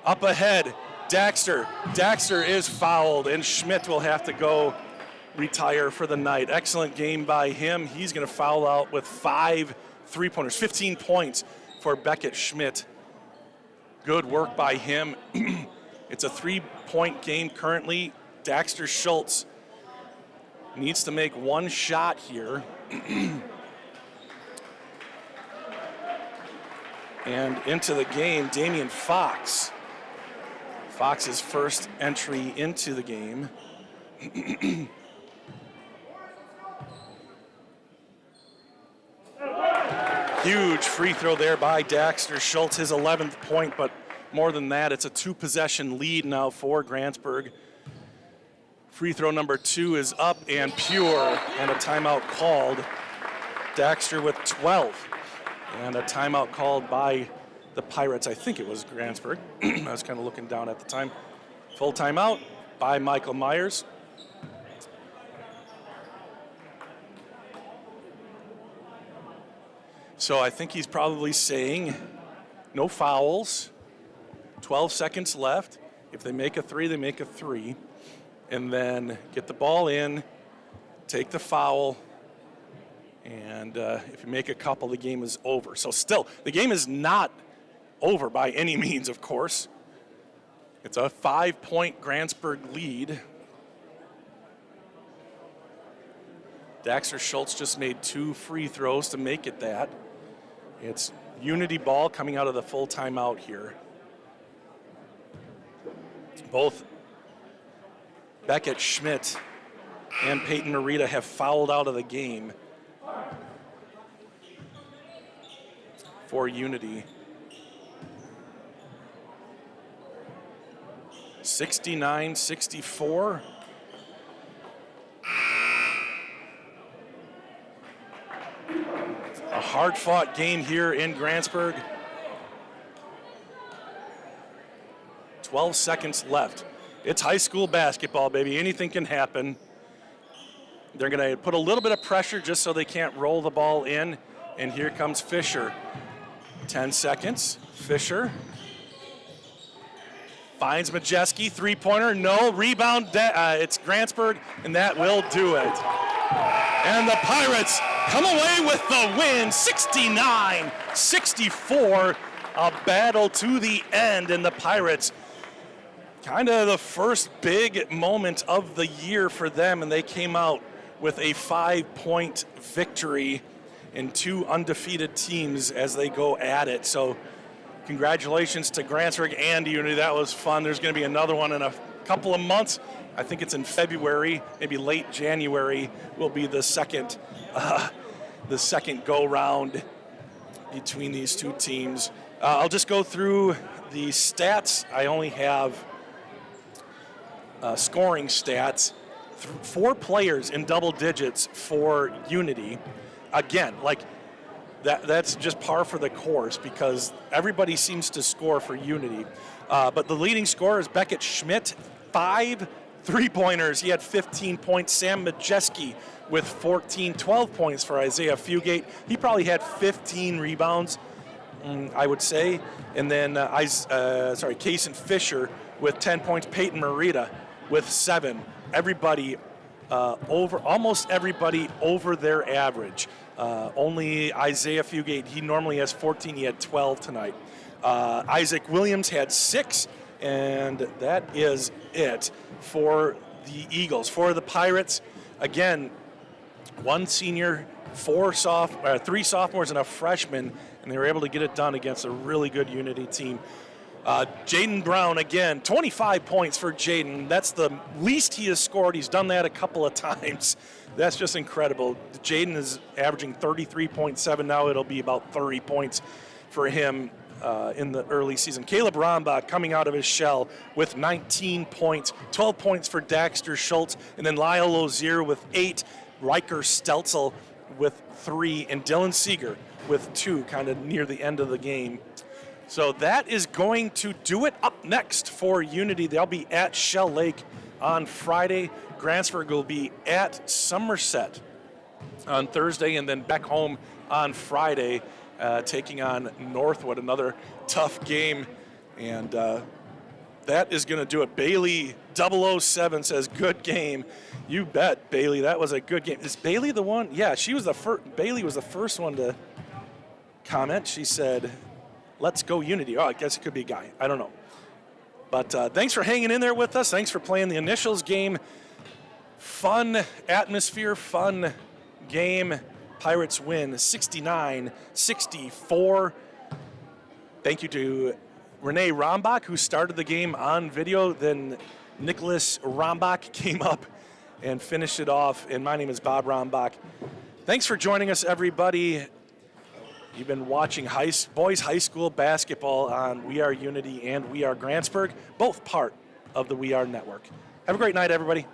Up ahead, Daxter. Daxter is fouled, and Schmidt will have to go retire for the night. Excellent game by him. He's going to foul out with 5 3-pointers, 15 points for Beckett Schmidt. Good work by him. It's a 3-point game currently. Daxter Schultz needs to make 1 shot here. And into the game, Damian Fox. Fox's first entry into the game. Huge free throw there by Daxter Schultz, his 11th point, but more than that, it's a 2-possession lead now for Grantsburg. Free throw number 2 is up and pure, and a timeout called. Daxter with 12, and a timeout called by the Pirates. I think it was Grantsburg. I was kind of looking down at the time. Full timeout by Michael Myers. So I think he's probably saying no fouls, 12 seconds left. If they make a 3, they make a 3. And then get the ball in, take the foul, and if you make a couple, the game is over. So still, the game is not over by any means, of course. It's a 5-point Grantsburg lead. Daxter Schultz just made 2 free throws to make it that. It's Unity ball coming out of the full timeout here. Both Beckett Schmidt and Peyton Marita have fouled out of the game for Unity. 69-64. A hard-fought game here in Grantsburg. 12 seconds left. It's high school basketball, baby. Anything can happen. They're going to put a little bit of pressure just so they can't roll the ball in. And here comes Fisher. 10 seconds. Fisher Finds Majeski, three-pointer, no. Rebound, it's Grantsburg, and that will do it. And the Pirates come away with the win, 69-64. A battle to the end, and the Pirates, kind of the first big moment of the year for them, and they came out with a 5-point victory in two undefeated teams as they go at it. So congratulations to Grantsburg and Unity. That was fun. There's going to be another one in a couple of months. I think it's in February, maybe late January will be the second go-round between these two teams. I'll just go through the stats. I only have scoring stats. 4 players in double digits for Unity. Again, like that's just par for the course because everybody seems to score for Unity. But the leading scorer is Beckett Schmidt, 5 3-pointers. He had 15 points. Sam Majeski with 14, 12 points for Isaiah Fugate. He probably had 15 rebounds, I would say. And then, Kaysen Fisher with 10 points. Peyton Marita with 7. Everybody almost everybody over their average. Only Isaiah Fugate, he normally has 14. He had 12 tonight. Isaac Williams had 6, and that is it for the Eagles. For the Pirates, again, 1 senior, 3 sophomores, and a freshman, and they were able to get it done against a really good Unity team. Jaden Brown, again, 25 points for Jaden. That's the least he has scored. He's done that a couple of times. That's just incredible. Jaden is averaging 33.7. Now it'll be about 30 points for him in the early season. Caleb Rombach coming out of his shell with 19 points, 12 points for Daxter Schultz, and then Lyle Lozier with 8, Riker Stelzel with 3, and Dylan Seeger with 2, kind of near the end of the game. So that is going to do it. Up next for Unity, they'll be at Shell Lake on Friday. Grantsburg will be at Somerset on Thursday, and then back home on Friday, taking on Northwood, another tough game. And that is going to do it. Bailey 007 says, good game. You bet, Bailey. That was a good game. Is Bailey the one? Yeah, she was the first. Bailey was the first one to comment. She said, let's go Unity. Oh, I guess it could be a guy. I don't know. But thanks for hanging in there with us. Thanks for playing the Initials game. Fun atmosphere, fun game. Pirates win 69-64. Thank you to Renee Rombach, who started the game on video. Then Nicholas Rombach came up and finished it off. And my name is Bob Rombach. Thanks for joining us, everybody. You've been watching boys high school basketball on We Are Unity and We Are Grantsburg, both part of the We Are Network. Have a great night, everybody.